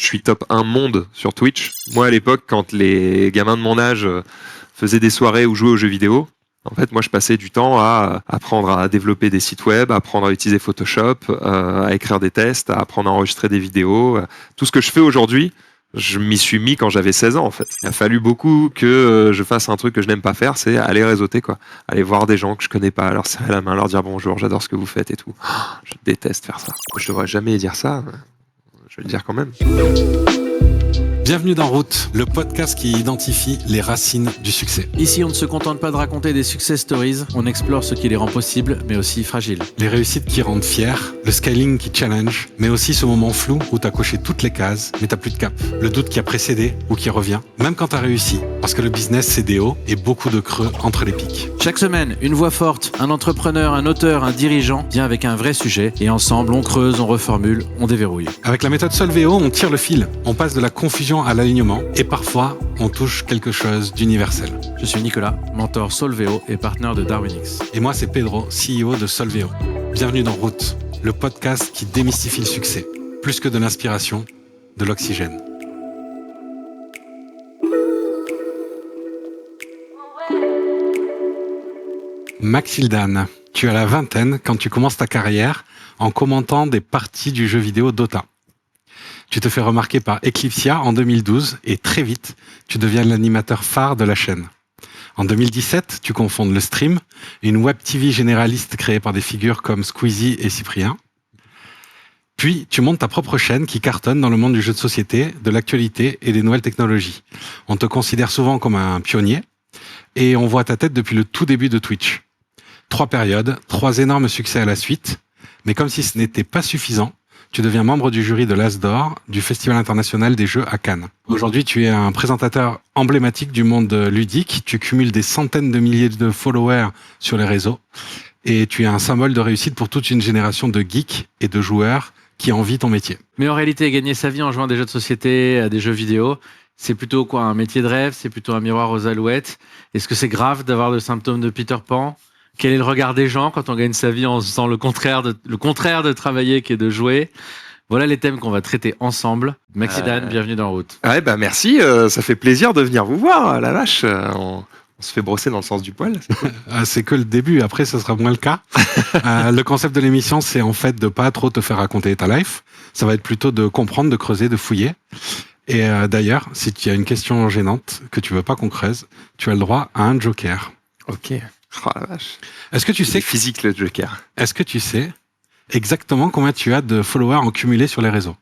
suis top 1 monde sur Twitch. Moi, à l'époque, quand les gamins de mon âge faisaient des soirées ou jouaient aux jeux vidéo, en fait, moi, je passais du temps à apprendre à développer des sites web, à apprendre à utiliser Photoshop, à écrire des tests, à apprendre à enregistrer des vidéos. Tout ce que je fais aujourd'hui, je m'y suis mis quand j'avais 16 ans, en fait. Il a fallu beaucoup que je fasse un truc que je n'aime pas faire, c'est aller réseauter, quoi. Aller voir des gens que je connais pas, leur serrer la main, leur dire bonjour, j'adore ce que vous faites et tout. Je déteste faire ça. Je devrais jamais dire ça. Je vais le dire quand même. Bienvenue dans Route, le podcast qui identifie les racines du succès. Ici, on ne se contente pas de raconter des success stories, on explore ce qui les rend possibles, mais aussi fragiles. Les réussites qui rendent fiers, le scaling qui challenge, mais aussi ce moment flou où t'as coché toutes les cases, mais t'as plus de cap. Le doute qui a précédé ou qui revient, même quand t'as réussi. Parce que le business, c'est des hauts et beaucoup de creux entre les pics. Chaque semaine, une voix forte, un entrepreneur, un auteur, un dirigeant vient avec un vrai sujet et ensemble, on creuse, on reformule, on déverrouille. Avec la méthode Solveo, on tire le fil, on passe de la confusion à l'alignement et parfois, on touche quelque chose d'universel. Je suis Nicolas, mentor Solveo et partenaire de Darwinix. Et moi, c'est Pedro, CEO de Solveo. Bienvenue dans Route, le podcast qui démystifie le succès. Plus que de l'inspiration, de l'oxygène. Maxildan, tu as la vingtaine quand tu commences ta carrière en commentant des parties du jeu vidéo Dota. Tu te fais remarquer par Eclipsia en 2012 et très vite, tu deviens l'animateur phare de la chaîne. En 2017, tu confondes le stream, une web TV généraliste créée par des figures comme Squeezie et Cyprien. Puis, tu montes ta propre chaîne qui cartonne dans le monde du jeu de société, de l'actualité et des nouvelles technologies. On te considère souvent comme un pionnier et on voit ta tête depuis le tout début de Twitch. 3 périodes, 3 énormes succès à la suite, mais comme si ce n'était pas suffisant, tu deviens membre du jury de l'As d'Or du Festival international des jeux à Cannes. Aujourd'hui, tu es un présentateur emblématique du monde ludique. Tu cumules des centaines de milliers de followers sur les réseaux et tu es un symbole de réussite pour toute une génération de geeks et de joueurs qui envient ton métier. Mais en réalité, gagner sa vie en jouant à des jeux de société, à des jeux vidéo, c'est plutôt quoi, un métier de rêve? C'est plutôt un miroir aux alouettes? Est-ce que c'est grave d'avoir le symptôme de Peter Pan? Quel est le regard des gens quand on gagne sa vie en faisant le contraire de travailler qui est de jouer? Voilà les thèmes qu'on va traiter ensemble. Maxildan, bienvenue dans Route. Ouais, bah merci, ça fait plaisir de venir vous voir, la vache. On se fait brosser dans le sens du poil. C'est cool. C'est que le début, après ça sera moins le cas. Le concept de l'émission, c'est en fait de pas trop te faire raconter ta life. Ça va être plutôt de comprendre, de creuser, de fouiller. Et d'ailleurs, si tu as une question gênante que tu veux pas qu'on creuse, tu as le droit à un joker. Ok. Oh la vache. Est-ce que tu sais physique le joker? Est-ce que tu sais exactement combien tu as de followers en cumulé sur les réseaux?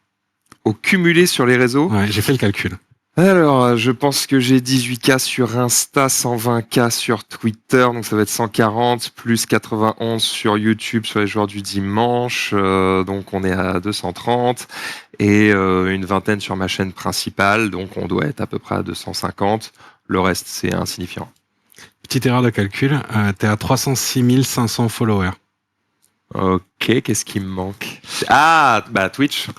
Au cumulé sur les réseaux? Ouais, j'ai fait le calcul. Alors, je pense que j'ai 18K sur Insta, 120K sur Twitter, donc ça va être 140, plus 91 sur YouTube sur les joueurs du dimanche, donc on est à 230, et une vingtaine sur ma chaîne principale, donc on doit être à peu près à 250. Le reste, c'est insignifiant. Petite erreur de calcul, t'es à 306 500 followers. Ok, qu'est-ce qui me manque? Ah, bah Twitch.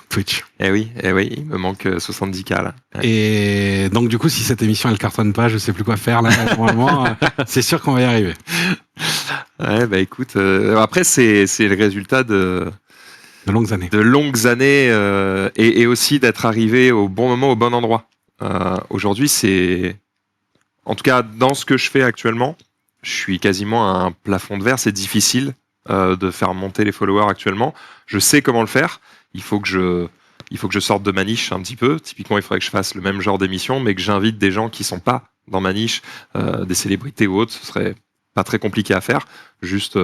Eh oui, il me manque 70K là. Ouais. Et donc du coup, si cette émission elle cartonne pas, je sais plus quoi faire là. Normalement, c'est sûr qu'on va y arriver. Ouais, bah écoute, après c'est le résultat de longues années. De longues années et aussi d'être arrivé au bon moment, au bon endroit. Aujourd'hui, c'est, en tout cas dans ce que je fais actuellement, je suis quasiment à un plafond de verre. C'est difficile de faire monter les followers actuellement. Je sais comment le faire. Il faut que je sorte de ma niche un petit peu. Typiquement, il faudrait que je fasse le même genre d'émission, mais que j'invite des gens qui sont pas dans ma niche, des célébrités ou autres. Ce serait pas très compliqué à faire. Juste,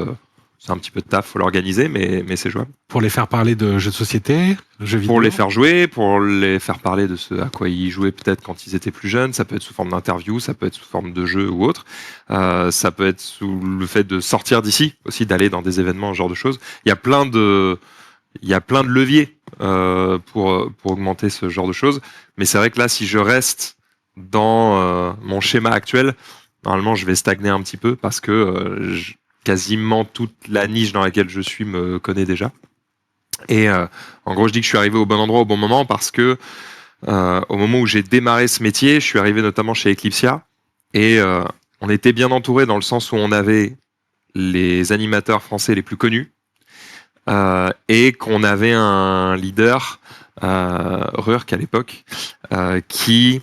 c'est un petit peu de taf, faut l'organiser, mais c'est jouable. Pour les faire parler de jeux de société, jeux vidéo. Pour les faire jouer, pour les faire parler de ce à quoi ils jouaient peut-être quand ils étaient plus jeunes. Ça peut être sous forme d'interview, ça peut être sous forme de jeu ou autre. Ça peut être sous le fait de sortir d'ici aussi, d'aller dans des événements, ce genre de choses. Il y a plein de leviers pour augmenter ce genre de choses. Mais c'est vrai que là, si je reste dans mon schéma actuel, normalement, je vais stagner un petit peu parce que quasiment toute la niche dans laquelle je suis me connaît déjà. Et en gros, je dis que je suis arrivé au bon endroit au bon moment parce que au moment où j'ai démarré ce métier, je suis arrivé notamment chez Eclipsia et on était bien entouré dans le sens où on avait les animateurs français les plus connus et qu'on avait un leader Rurk à l'époque, qui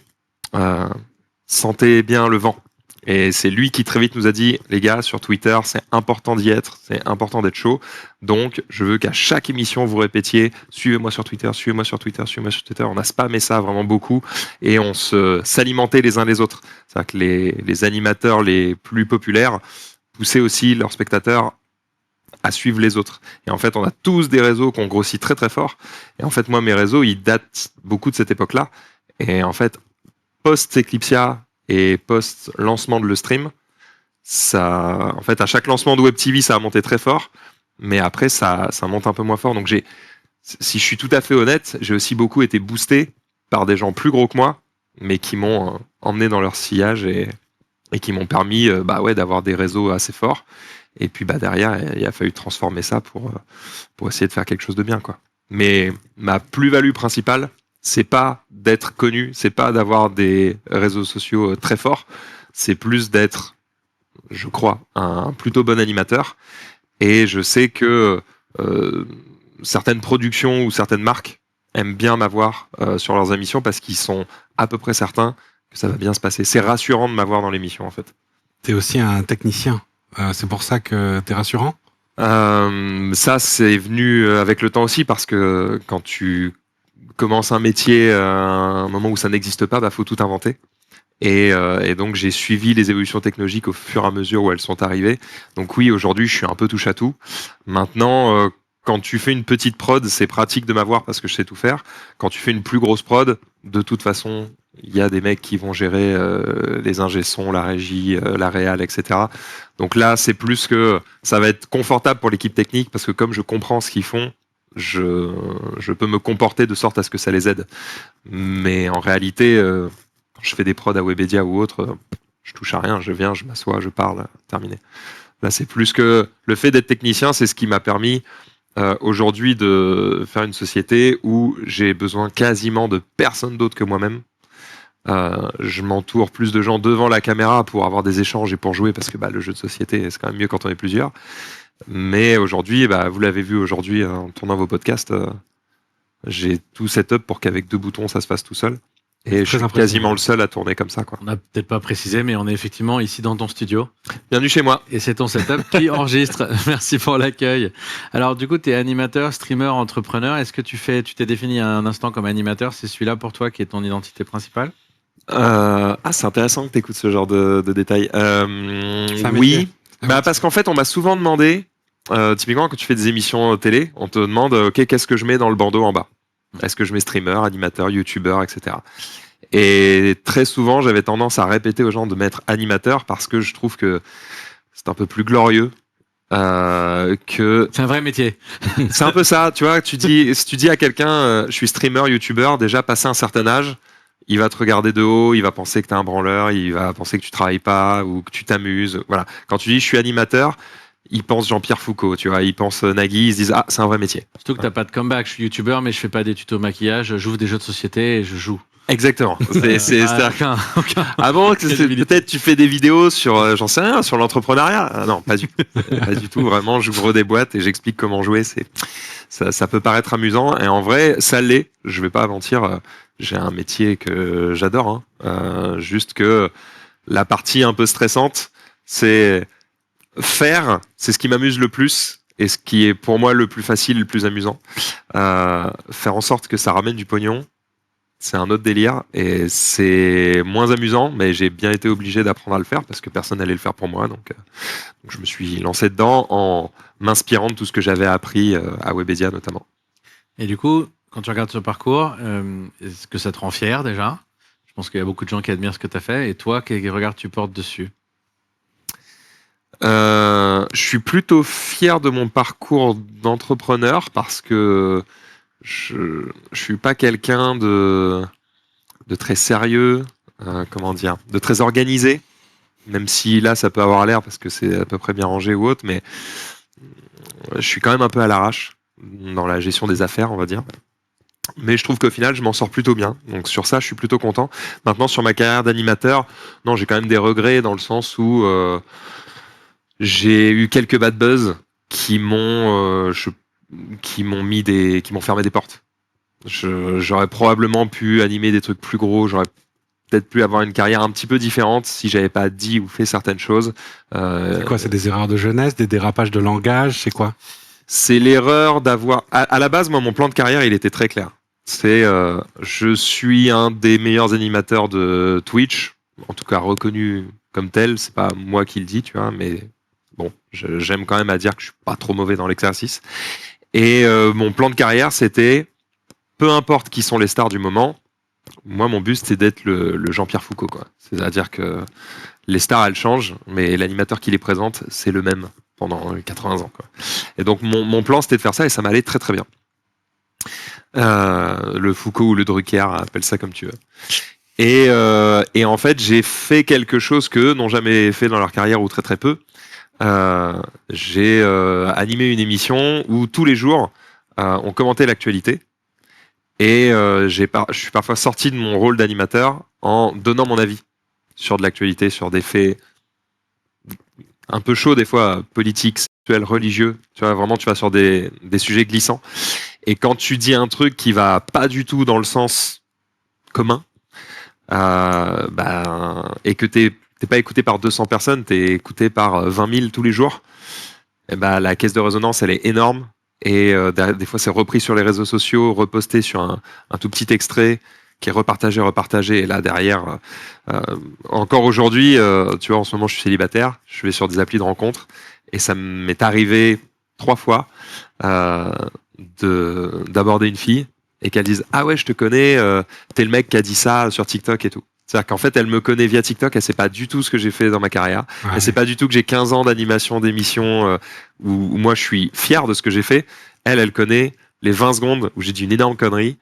sentait bien le vent. Et c'est lui qui très vite nous a dit, les gars, sur Twitter, c'est important d'y être, c'est important d'être chaud. Donc, je veux qu'à chaque émission, vous répétiez, suivez-moi sur Twitter, suivez-moi sur Twitter, suivez-moi sur Twitter. On a spammé ça vraiment beaucoup et on s'alimentait les uns les autres. C'est-à-dire que les animateurs les plus populaires poussaient aussi leurs spectateurs à suivre les autres. Et en fait, on a tous des réseaux qu'on grossit très très fort. Et en fait, moi, mes réseaux, ils datent beaucoup de cette époque-là. Et en fait, post-Eclipsia et post-lancement de le stream, ça, en fait, à chaque lancement de Web TV, ça a monté très fort, mais après, ça monte un peu moins fort. Donc, si je suis tout à fait honnête, j'ai aussi beaucoup été boosté par des gens plus gros que moi, mais qui m'ont emmené dans leur sillage et qui m'ont permis d'avoir des réseaux assez forts. Et puis derrière, il a fallu transformer ça pour essayer de faire quelque chose de bien, quoi. Mais ma plus-value principale, c'est pas d'être connu, c'est pas d'avoir des réseaux sociaux très forts, c'est plus d'être, je crois, un plutôt bon animateur. Et je sais que certaines productions ou certaines marques aiment bien m'avoir sur leurs émissions parce qu'ils sont à peu près certains que ça va bien se passer. C'est rassurant de m'avoir dans l'émission, en fait. T'es aussi un technicien. C'est pour ça que t'es rassurant ? Ça, c'est venu avec le temps aussi, parce que quand tu commences un métier à un moment où ça n'existe pas, faut tout inventer. Et donc, j'ai suivi les évolutions technologiques au fur et à mesure où elles sont arrivées. Donc oui, aujourd'hui, je suis un peu touche à tout. Maintenant, quand tu fais une petite prod, c'est pratique de m'avoir parce que je sais tout faire. Quand tu fais une plus grosse prod, de toute façon, il y a des mecs qui vont gérer les ingé sons, la régie, la réal, etc. Donc là, c'est plus que ça va être confortable pour l'équipe technique parce que comme je comprends ce qu'ils font, je peux me comporter de sorte à ce que ça les aide. Mais en réalité, quand je fais des prods à Webedia ou autre, je touche à rien. Je viens, je m'assois, je parle, terminé. Là, c'est plus que le fait d'être technicien, c'est ce qui m'a permis aujourd'hui de faire une société où j'ai besoin quasiment de personne d'autre que moi-même. Je m'entoure plus de gens devant la caméra pour avoir des échanges et pour jouer parce que le jeu de société, c'est quand même mieux quand on est plusieurs. Mais aujourd'hui, vous l'avez vu aujourd'hui en tournant vos podcasts, j'ai tout setup pour qu'avec 2 boutons, ça se fasse tout seul. Et je suis quasiment le seul à tourner comme ça, quoi. On n'a peut-être pas précisé, mais on est effectivement ici dans ton studio. Bienvenue chez moi. Et c'est ton setup qui enregistre. Merci pour l'accueil. Alors, du coup, tu es animateur, streamer, entrepreneur. Est-ce que tu t'es défini un instant comme animateur? C'est celui-là pour toi qui est ton identité principale? C'est intéressant que tu écoutes ce genre de détails. Oui, parce qu'en fait, on m'a souvent demandé, typiquement quand tu fais des émissions télé, on te demande, ok, qu'est-ce que je mets dans le bandeau en bas? Est-ce que je mets streamer, animateur, youtubeur, etc. Et très souvent, j'avais tendance à répéter aux gens de mettre animateur parce que je trouve que c'est un peu plus glorieux. Que c'est un vrai métier. C'est un peu ça, tu vois. Si tu dis à quelqu'un, je suis streamer, youtubeur, déjà passé un certain âge, il va te regarder de haut, il va penser que t'es un branleur, il va penser que tu travailles pas ou que tu t'amuses. Voilà. Quand tu dis je suis animateur, il pense Jean-Pierre Foucault, tu vois. Il pense Nagui, ils se disent c'est un vrai métier. Surtout que t'as pas de comeback. Je suis youtubeur, mais je fais pas des tutos maquillage. J'ouvre des jeux de société et je joue. Exactement. Aucun. Avant, peut-être tu fais des vidéos sur, j'en sais rien, sur l'entrepreneuriat. Non, pas du tout. Vraiment, j'ouvre des boîtes et j'explique comment jouer. Ça peut paraître amusant et en vrai, ça l'est. Je vais pas mentir. J'ai un métier que j'adore. Juste que la partie un peu stressante, c'est faire. C'est ce qui m'amuse le plus. Et ce qui est pour moi le plus facile, le plus amusant. Faire en sorte que ça ramène du pognon. C'est un autre délire et c'est moins amusant, mais j'ai bien été obligé d'apprendre à le faire parce que personne n'allait le faire pour moi. Donc je me suis lancé dedans en m'inspirant de tout ce que j'avais appris à Webedia notamment. Et du coup, quand tu regardes ce parcours, est-ce que ça te rend fier déjà? Je pense qu'il y a beaucoup de gens qui admirent ce que tu as fait. Et toi, quel regard tu portes dessus? Je suis plutôt fier de mon parcours d'entrepreneur parce que je suis pas quelqu'un de très sérieux, de très organisé, même si là ça peut avoir l'air parce que c'est à peu près bien rangé ou autre, mais je suis quand même un peu à l'arrache dans la gestion des affaires, on va dire. Mais je trouve qu'au final, je m'en sors plutôt bien. Donc sur ça, je suis plutôt content. Maintenant, sur ma carrière d'animateur, non, j'ai quand même des regrets dans le sens où j'ai eu quelques bad buzz qui m'ont fermé des portes. J'aurais probablement pu animer des trucs plus gros, j'aurais peut-être pu avoir une carrière un petit peu différente si j'avais pas dit ou fait certaines choses. C'est quoi? C'est des erreurs de jeunesse, des dérapages de langage, c'est quoi? C'est l'erreur d'avoir... À la base, moi, mon plan de carrière, il était très clair. C'est, je suis un des meilleurs animateurs de Twitch, en tout cas reconnu comme tel. C'est pas moi qui le dis, tu vois, mais bon, j'aime quand même à dire que je suis pas trop mauvais dans l'exercice. Et mon plan de carrière, c'était, peu importe qui sont les stars du moment, moi, mon but, c'est d'être le Jean-Pierre Foucault, quoi. C'est-à-dire que les stars, elles changent, mais l'animateur qui les présente, c'est le même pendant 80 ans, quoi. Et donc, mon plan, c'était de faire ça, et ça m'allait très, très bien. Le Foucault ou le Drucker, appelle ça comme tu veux. Et en fait, j'ai fait quelque chose qu'eux n'ont jamais fait dans leur carrière, ou très, très peu. J'ai animé une émission où tous les jours, on commentait l'actualité. Et je suis parfois sorti de mon rôle d'animateur en donnant mon avis sur de l'actualité, sur des faits un peu chauds des fois, politiques, sexuels, religieux. Tu vois, vraiment, tu vas sur des sujets glissants. Et quand tu dis un truc qui va pas du tout dans le sens commun, et que t'es pas écouté par 200 personnes, t'es écouté par 20 000 tous les jours, et la caisse de résonance, elle est énorme. Et des fois, c'est repris sur les réseaux sociaux, reposté sur un tout petit extrait qui est repartagé. Et là, derrière, encore aujourd'hui, tu vois, en ce moment, je suis célibataire. Je vais sur des applis de rencontres. Et ça m'est arrivé 3 fois d'aborder une fille et qu'elle dise « Ah ouais, je te connais, t'es le mec qui a dit ça sur TikTok et tout ». C'est-à-dire qu'en fait, elle me connaît via TikTok, elle sait pas du tout ce que j'ai fait dans ma carrière. Ouais. Elle sait pas du tout que j'ai 15 ans d'animation, d'émission, où moi je suis fier de ce que j'ai fait. Elle connaît les 20 secondes où j'ai dit une énorme connerie,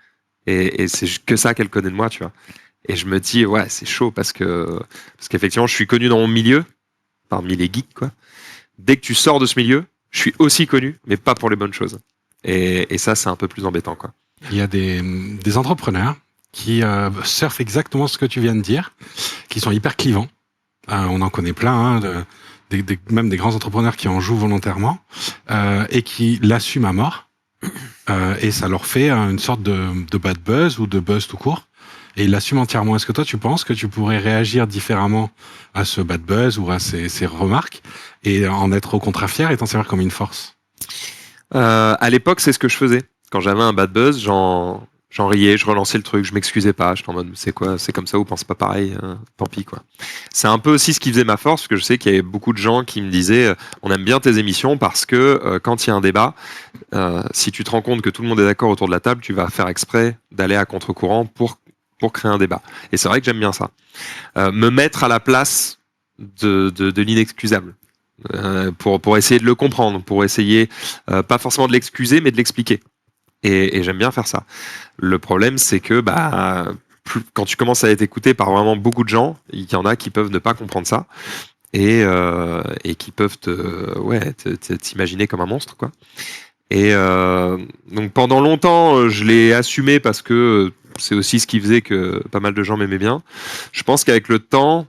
et c'est que ça qu'elle connaît de moi, tu vois. Et je me dis, ouais, c'est chaud parce qu'effectivement, je suis connu dans mon milieu, parmi les geeks, quoi. Dès que tu sors de ce milieu, je suis aussi connu, mais pas pour les bonnes choses. Et ça, c'est un peu plus embêtant, quoi. Il y a des entrepreneurs qui surfent exactement ce que tu viens de dire, qui sont hyper clivants. On en connaît plein, même des grands entrepreneurs qui en jouent volontairement et qui l'assument à mort. Et ça leur fait une sorte de bad buzz ou de buzz tout court. Et ils l'assument entièrement. Est-ce que toi, tu penses que tu pourrais réagir différemment à ce bad buzz ou à ces remarques et en être au contraire fier et t'en servir comme une force? À l'époque, c'est ce que je faisais. Quand j'avais un bad buzz, j'en riais, je relançais le truc, je m'excusais pas, j'étais en mode c'est quoi, c'est comme ça ou pense pas pareil, tant pis quoi. C'est un peu aussi ce qui faisait ma force, parce que je sais qu'il y avait beaucoup de gens qui me disaient on aime bien tes émissions parce que quand il y a un débat, si tu te rends compte que tout le monde est d'accord autour de la table, tu vas faire exprès d'aller à contre-courant pour créer un débat. Et c'est vrai que j'aime bien ça. Me mettre à la place de l'inexcusable. Pour essayer de le comprendre, pour essayer pas forcément de l'excuser, mais de l'expliquer. Et j'aime bien faire ça. Le problème, c'est que quand tu commences à être écouté par vraiment beaucoup de gens, il y en a qui peuvent ne pas comprendre ça et qui peuvent t'imaginer comme un monstre, quoi. Et donc pendant longtemps, je l'ai assumé parce que c'est aussi ce qui faisait que pas mal de gens m'aimaient bien. Je pense qu'avec le temps,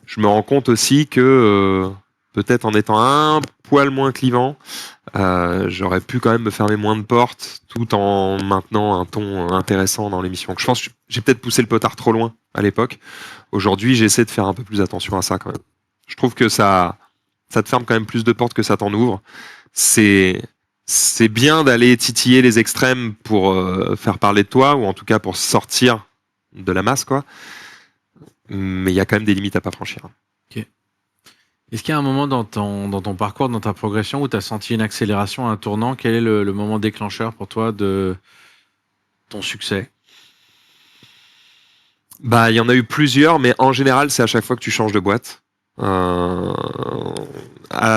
je me rends compte aussi que peut-être en étant un poil moins clivant, j'aurais pu quand même me fermer moins de portes tout en maintenant un ton intéressant dans l'émission. Je pense que j'ai peut-être poussé le potard trop loin à l'époque. Aujourd'hui, j'essaie de faire un peu plus attention à ça quand même. Je trouve que ça te ferme quand même plus de portes que ça t'en ouvre. C'est bien d'aller titiller les extrêmes pour faire parler de toi, ou en tout cas pour sortir de la masse, quoi. Mais il y a quand même des limites à pas franchir. Ok. Est-ce qu'il y a un moment dans ton parcours, dans ta progression, où tu as senti une accélération, un tournant? Quel est le moment déclencheur pour toi de ton succès? Il y en a eu plusieurs, mais en général, c'est à chaque fois que tu changes de boîte. À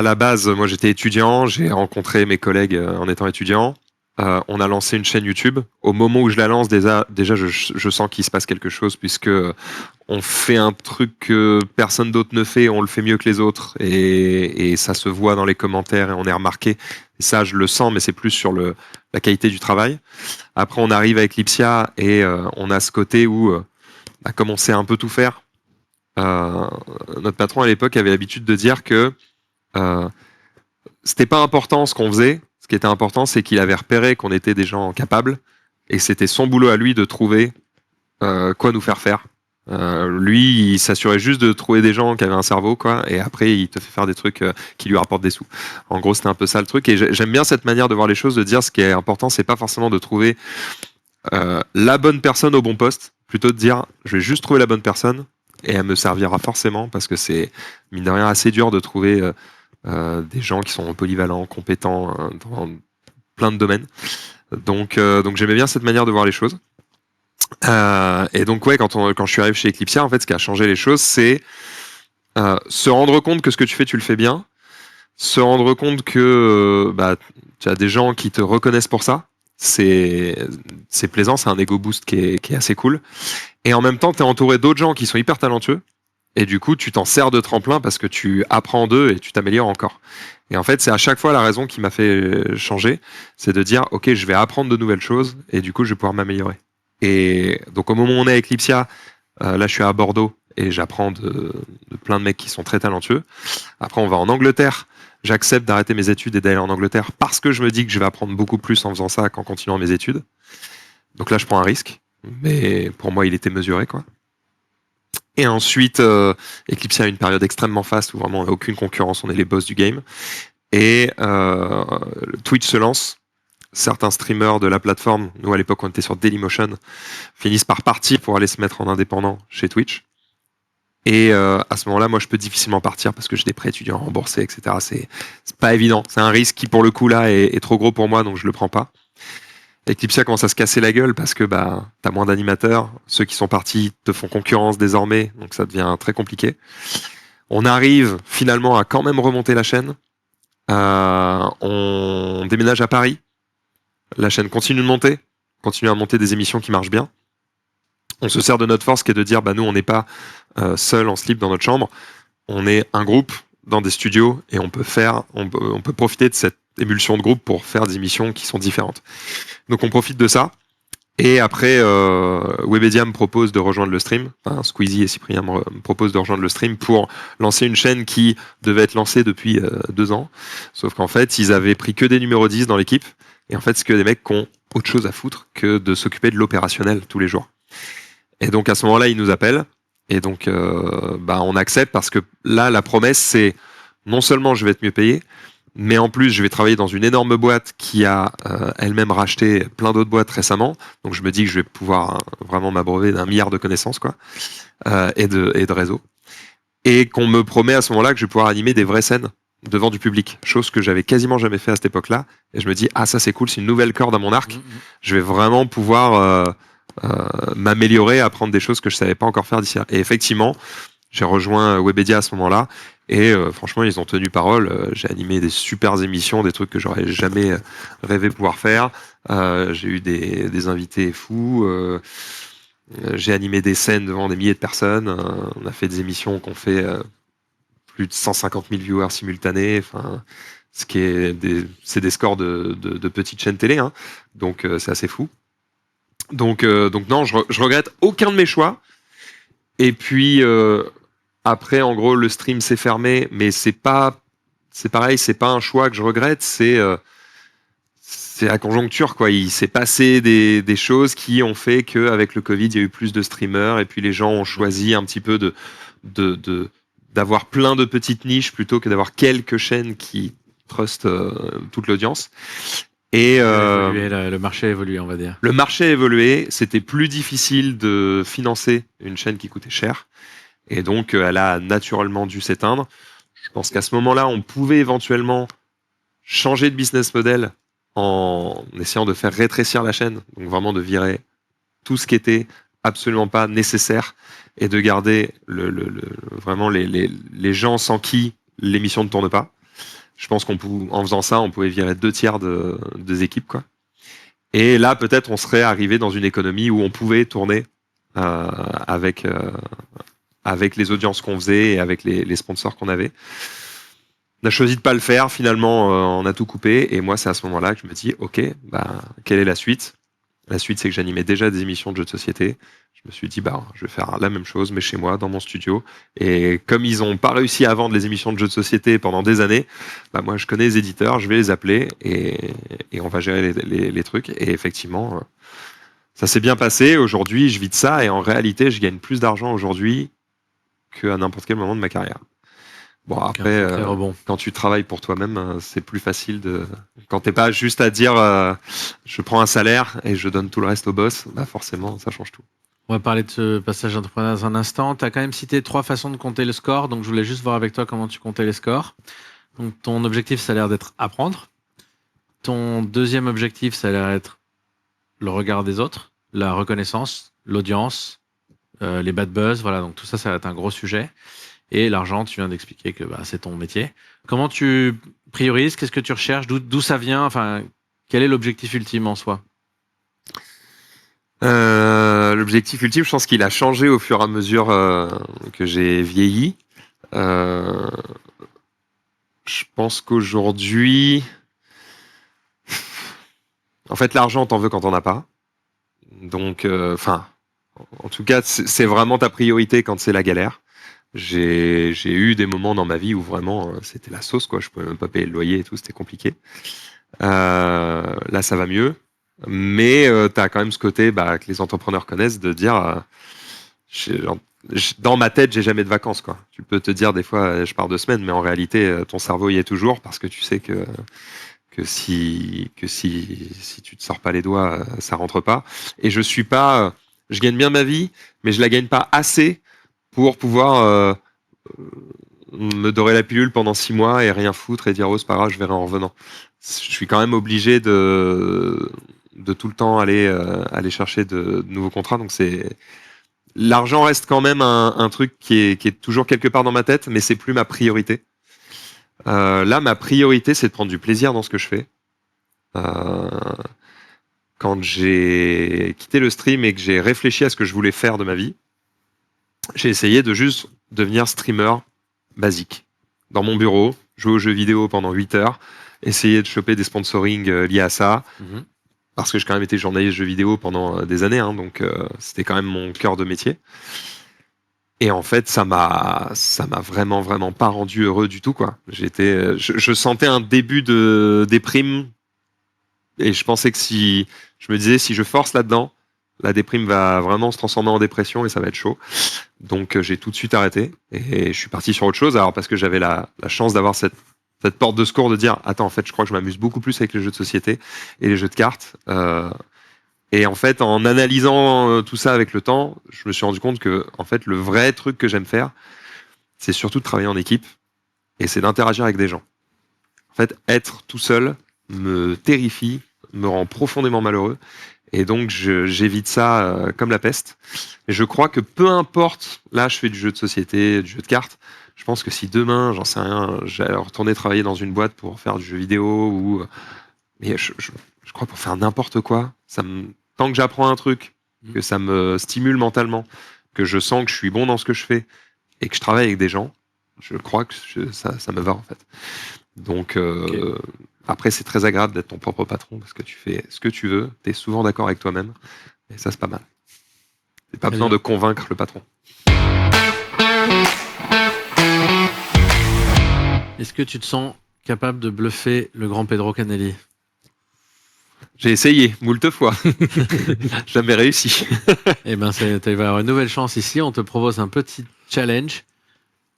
la base, moi j'étais étudiant, j'ai rencontré mes collègues en étant étudiant. On a lancé une chaîne YouTube. Au moment où je la lance, déjà je sens qu'il se passe quelque chose, puisque on fait un truc que personne d'autre ne fait, on le fait mieux que les autres, et ça se voit dans les commentaires et on est remarqué. Et ça, je le sens, mais c'est plus sur la qualité du travail. Après, on arrive avec Lipsia et on a ce côté où, comme on sait un peu tout faire, notre patron à l'époque avait l'habitude de dire que c'était pas important ce qu'on faisait. Ce qui était important, c'est qu'il avait repéré qu'on était des gens capables, et c'était son boulot à lui de trouver quoi nous faire faire. Lui, il s'assurait juste de trouver des gens qui avaient un cerveau, quoi, et après, il te fait faire des trucs qui lui rapportent des sous. En gros, c'était un peu ça le truc, et j'aime bien cette manière de voir les choses, de dire ce qui est important, c'est pas forcément de trouver la bonne personne au bon poste, plutôt de dire, je vais juste trouver la bonne personne, et elle me servira forcément, parce que c'est, mine de rien, assez dur de trouver des gens qui sont polyvalents, compétents dans plein de domaines. Donc j'aimais bien cette manière de voir les choses. Et donc ouais, quand je suis arrivé chez Eclipsia, en fait, ce qui a changé les choses, c'est se rendre compte que ce que tu fais, tu le fais bien, se rendre compte que tu as des gens qui te reconnaissent pour ça. C'est plaisant, c'est un ego boost qui est assez cool. Et en même temps, tu es entouré d'autres gens qui sont hyper talentueux. Et du coup, tu t'en sers de tremplin parce que tu apprends d'eux et tu t'améliores encore. Et en fait, c'est à chaque fois la raison qui m'a fait changer, c'est de dire, ok, je vais apprendre de nouvelles choses et du coup, je vais pouvoir m'améliorer. Et donc, au moment où on est à Eclipsia, là, je suis à Bordeaux et j'apprends de plein de mecs qui sont très talentueux. Après, on va en Angleterre. J'accepte d'arrêter mes études et d'aller en Angleterre parce que je me dis que je vais apprendre beaucoup plus en faisant ça qu'en continuant mes études. Donc là, je prends un risque, mais pour moi, il était mesuré, quoi. Et ensuite, Eclipsia a une période extrêmement faste où vraiment on n'a aucune concurrence, on est les boss du game. Et Twitch se lance. Certains streamers de la plateforme, nous à l'époque on était sur Dailymotion, finissent par partir pour aller se mettre en indépendant chez Twitch. Et à ce moment-là, moi je peux difficilement partir parce que j'ai des prêts étudiants remboursés, etc. C'est pas évident. C'est un risque qui pour le coup là est trop gros pour moi, donc je le prends pas. Eclipsia commence à se casser la gueule parce que t'as moins d'animateurs, ceux qui sont partis te font concurrence désormais, donc ça devient très compliqué. On arrive finalement à quand même remonter la chaîne. On déménage à Paris. La chaîne continue de monter, continue à monter des émissions qui marchent bien. On se sert de notre force qui est de dire nous on n'est pas seul en slip dans notre chambre, on est un groupe dans des studios et on peut profiter de cette émulsion de groupe pour faire des émissions qui sont différentes. Donc on profite de ça. Et après, Webedia me propose de rejoindre le stream. Enfin, Squeezie et Cyprien me proposent de rejoindre le stream pour lancer une chaîne qui devait être lancée depuis 2 ans. Sauf qu'en fait, ils avaient pris que des numéros 10 dans l'équipe. Et en fait, c'est que des mecs qui ont autre chose à foutre que de s'occuper de l'opérationnel tous les jours. Et donc à ce moment-là, ils nous appellent. Et donc on accepte parce que là, la promesse, c'est non seulement je vais être mieux payé, mais en plus, je vais travailler dans une énorme boîte qui a elle-même racheté plein d'autres boîtes récemment. Donc, je me dis que je vais pouvoir vraiment m'abreuver d'1 milliard de connaissances, quoi, et de réseaux. Et qu'on me promet à ce moment-là que je vais pouvoir animer des vraies scènes devant du public, chose que j'avais quasiment jamais fait à cette époque-là. Et je me dis, ça c'est cool, c'est une nouvelle corde à mon arc. Je vais vraiment pouvoir m'améliorer, apprendre des choses que je savais pas encore faire d'ici là. Et effectivement, j'ai rejoint Webedia à ce moment-là. Et franchement, ils ont tenu parole. J'ai animé des super émissions, des trucs que j'aurais jamais rêvé pouvoir faire. J'ai eu des invités fous. J'ai animé des scènes devant des milliers de personnes. On a fait des émissions qu'on fait plus de 150 000 viewers simultanés. Enfin, c'est des scores de petites chaînes télé. Hein. Donc c'est assez fou. Donc non, je regrette aucun de mes choix. Et puis après, en gros, le stream s'est fermé, mais c'est pareil, c'est pas un choix que je regrette, c'est la conjoncture, quoi. Il s'est passé des choses qui ont fait qu'avec le Covid, il y a eu plus de streamers, et puis les gens ont choisi un petit peu d'avoir plein de petites niches plutôt que d'avoir quelques chaînes qui trustent toute l'audience. Et le marché a évolué, on va dire. Le marché a évolué, c'était plus difficile de financer une chaîne qui coûtait cher. Et donc, elle a naturellement dû s'éteindre. Je pense qu'à ce moment-là, on pouvait éventuellement changer de business model en essayant de faire rétrécir la chaîne. Donc, vraiment de virer tout ce qui était absolument pas nécessaire et de garder vraiment les gens sans qui l'émission ne tourne pas. Je pense en faisant ça, on pouvait virer 2/3 des équipes, quoi. Et là, peut-être, on serait arrivé dans une économie où on pouvait tourner avec les audiences qu'on faisait et avec les sponsors qu'on avait. On a choisi de pas le faire, finalement on a tout coupé, et moi c'est à ce moment-là que je me dis ok, quelle est la suite? La suite, c'est que j'animais déjà des émissions de jeux de société. Je me suis dit je vais faire la même chose mais chez moi, dans mon studio, et comme ils ont pas réussi à vendre les émissions de jeux de société pendant des années, moi je connais les éditeurs, je vais les appeler et on va gérer les trucs. Et effectivement Ça s'est bien passé. Aujourd'hui, je vis de ça et en réalité, je gagne plus d'argent aujourd'hui qu'à n'importe quel moment de ma carrière. Bon, après, Très rebond. quand tu travailles pour toi-même, c'est plus facile de. Quand t'es pas juste à dire je prends un salaire et je donne tout le reste au boss, bah forcément, ça change tout. On va parler de ce passage d'entrepreneur dans un instant. Tu as quand même cité 3 façons de compter le score, donc je voulais juste voir avec toi comment tu comptais les scores. Donc ton objectif, ça a l'air d'être apprendre. Ton deuxième objectif, ça a l'air d'être le regard des autres, la reconnaissance, l'audience, les bad buzz, voilà, donc tout ça, ça va être un gros sujet. Et l'argent, tu viens d'expliquer que c'est ton métier. Comment tu priorises? Qu'est-ce que tu recherches? D'où ça vient? Enfin, quel est l'objectif ultime en soi? L'objectif ultime, je pense qu'il a changé au fur et à mesure que j'ai vieilli. Je pense qu'aujourd'hui, en fait, l'argent, t'en veux quand t'en as pas. Donc, en tout cas, c'est vraiment ta priorité quand c'est la galère. J'ai eu des moments dans ma vie où vraiment c'était la sauce, quoi. Je pouvais même pas payer le loyer et tout, c'était compliqué. Là, ça va mieux. Mais tu as quand même ce côté que les entrepreneurs connaissent de dire dans ma tête, j'ai jamais de vacances, quoi. Tu peux te dire des fois, je pars 2 semaines, mais en réalité, ton cerveau y est toujours parce que tu sais que si tu te sors pas les doigts, ça rentre pas. Et je suis pas, je gagne bien ma vie, mais je la gagne pas assez pour pouvoir me dorer la pilule pendant 6 mois et rien foutre et dire oh c'est pas grave, je verrai en revenant. Je suis quand même obligé de tout le temps aller chercher de nouveaux contrats. Donc l'argent reste quand même un truc qui est toujours quelque part dans ma tête, mais c'est plus ma priorité. Là, ma priorité, c'est de prendre du plaisir dans ce que je fais. Quand j'ai quitté le stream et que j'ai réfléchi à ce que je voulais faire de ma vie, j'ai essayé de juste devenir streamer basique. Dans mon bureau, jouer aux jeux vidéo pendant 8 heures, essayer de choper des sponsorings liés à ça, parce que j'ai quand même été journaliste jeux vidéo pendant des années, hein, donc c'était quand même mon cœur de métier. Et en fait, ça m'a vraiment pas rendu heureux du tout, quoi. Je sentais un début de déprime, et je pensais que je me disais, si je force là-dedans, la déprime va vraiment se transformer en dépression et ça va être chaud. Donc j'ai tout de suite arrêté et je suis parti sur autre chose. Alors parce que j'avais la chance d'avoir cette porte de secours de dire attends, en fait je crois que je m'amuse beaucoup plus avec les jeux de société et les jeux de cartes. Et en fait en analysant tout ça avec le temps, je me suis rendu compte que en fait le vrai truc que j'aime faire, c'est surtout de travailler en équipe et c'est d'interagir avec des gens. En fait être tout seul me terrifie, me rend profondément malheureux. Et donc, j'évite ça comme la peste. Et je crois que peu importe, là, je fais du jeu de société, du jeu de cartes. Je pense que si demain, j'en sais rien, j'allais retourner travailler dans une boîte pour faire du jeu vidéo ou, mais je crois pour faire n'importe quoi, tant que j'apprends un truc, que ça me stimule mentalement, que je sens que je suis bon dans ce que je fais et que je travaille avec des gens, je crois que ça me va en fait. Donc, après, c'est très agréable d'être ton propre patron parce que tu fais ce que tu veux, tu es souvent d'accord avec toi-même, et ça, c'est pas mal. T'as pas besoin de convaincre le patron. Est-ce que tu te sens capable de bluffer le grand Pedro Canelli? J'ai essayé, moult fois. Jamais réussi. Eh ben, tu vas avoir une nouvelle chance ici. On te propose un petit challenge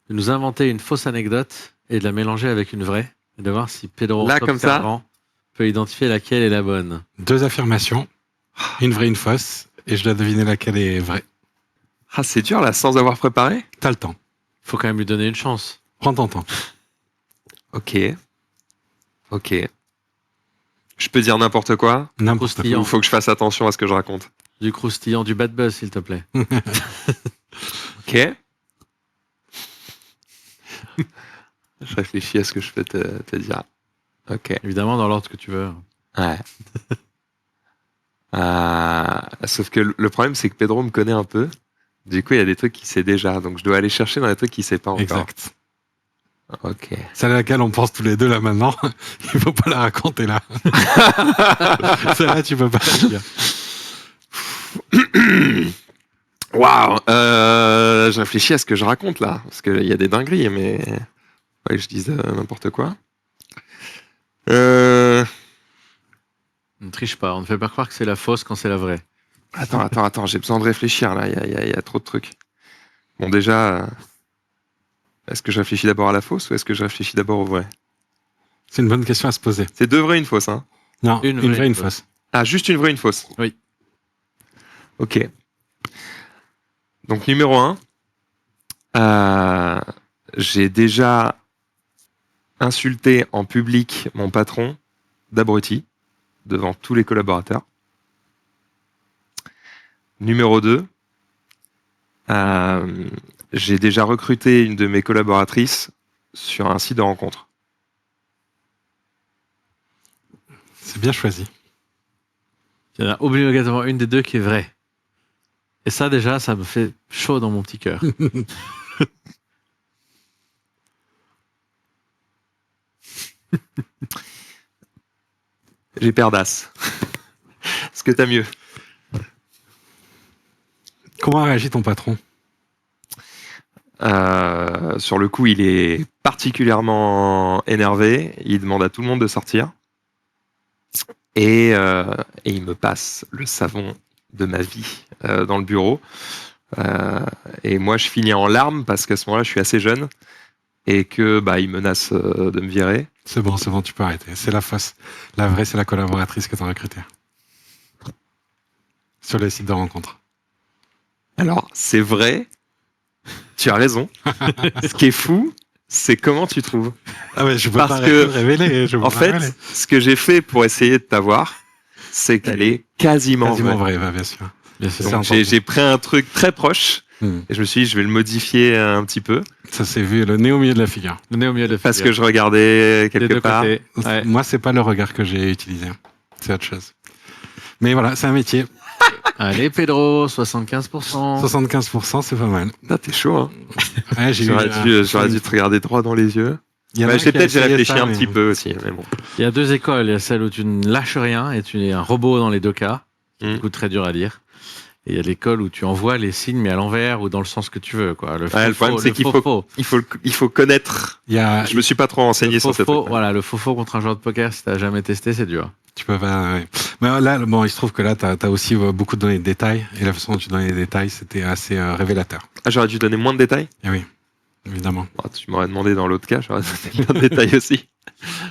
de nous inventer une fausse anecdote et de la mélanger avec une vraie. Et de voir si Pedro là, comme ça, peut identifier laquelle est la bonne. 2 affirmations, une vraie, une fausse, et je dois deviner laquelle est vraie. Ah, c'est dur là, sans avoir préparé. T'as le temps. Faut quand même lui donner une chance. Prends ton temps. Ok. Je peux dire n'importe quoi. N'importe quoi. Il faut que je fasse attention à ce que je raconte. Du croustillant, du bad buzz, s'il te plaît. Ok. Je réfléchis à ce que je peux te dire. Ok. Évidemment, dans l'ordre que tu veux. Ouais. Sauf que le problème, c'est que Pedro me connaît un peu. Du coup, il y a des trucs qu'il sait déjà. Donc, je dois aller chercher dans les trucs qu'il sait pas encore. Exact. Ok. Celle à laquelle on pense tous les deux là maintenant, il faut pas la raconter là. Celle-là, tu peux pas la dire. Waouh. Je réfléchis à ce que je raconte là. Parce qu'il y a des dingueries, mais... Ouais, je dise n'importe quoi. Ne triche pas. On ne fait pas croire que c'est la fausse quand c'est la vraie. Attends, j'ai besoin de réfléchir là, il y a trop de trucs. Bon, déjà, est-ce que je réfléchis d'abord à la fausse ou est-ce que je réfléchis d'abord au vrai? C'est une bonne question à se poser. C'est 2 vrais, une fausse, hein? Non, Une une vraie, vraie, une une fausse. Ah, juste une vraie, une fausse? Oui. Ok. Donc, numéro 1, j'ai déjà insulté en public mon patron d'abruti devant tous les collaborateurs. Numéro 2, j'ai déjà recruté une de mes collaboratrices sur un site de rencontre. C'est bien choisi. Il y en a obligatoirement une des deux qui est vraie. Et ça, déjà, ça me fait chaud dans mon petit cœur. J'ai perdasse. Est-ce que t'as mieux? Comment a réagi ton patron? Sur le coup, il est particulièrement énervé. Il demande à tout le monde de sortir. Et il me passe le savon de ma vie dans le bureau. Et moi, je finis en larmes parce qu'à ce moment-là, je suis assez jeune et que il menace de me virer. C'est bon, tu peux arrêter. C'est la fausse. La vraie, c'est la collaboratrice que tu as recrutée. Sur les sites de rencontres. Alors, c'est vrai. Tu as raison. Ce qui est fou, c'est comment tu trouves. Ah ouais, je peux Parce pas que, révéler. En fait, ce que j'ai fait pour essayer de t'avoir, c'est qu'elle est quasiment vraie. vrai, bien sûr. Bien sûr. Donc, j'ai pris un truc très proche et je me suis dit, je vais le modifier un petit peu Ça s'est vu, le nez au milieu de la figure. Le nez au milieu de la parce figure. que je regardais Des quelque deux part. côtés. Ouais. Moi, c'est pas le regard que j'ai utilisé. C'est autre chose. Mais voilà, c'est un métier. Allez, Pedro, 75%. 75%, c'est pas mal. Ah, t'es chaud, hein. Ouais, J'aurais dû te regarder droit dans les yeux. Il y en a un qui a Peut-être j'ai essayé réfléchi ça, un mais- petit peu aussi, mais bon. Il y a deux écoles. Il y a celle où tu ne lâches rien et tu es un robot dans les deux cas. Mm. Du coup, très dur à lire. Et il y a l'école où tu envoies les signes, mais à l'envers ou dans le sens que tu veux. Quoi. Le problème, c'est qu'il faut connaître. Il y a, Je me suis pas trop renseigné sur cette. Voilà, le faux contre un joueur de poker, si t'as jamais testé, c'est dur. tu peux pas, ouais. Mais là, bon, il se trouve que là, t'as aussi beaucoup donné de détails. Et la façon dont tu donnais les détails, c'était assez révélateur. Ah, j'aurais dû donner moins de détails. Et oui, évidemment. Oh, tu m'aurais demandé dans l'autre cas, j'aurais donné plein de détails aussi.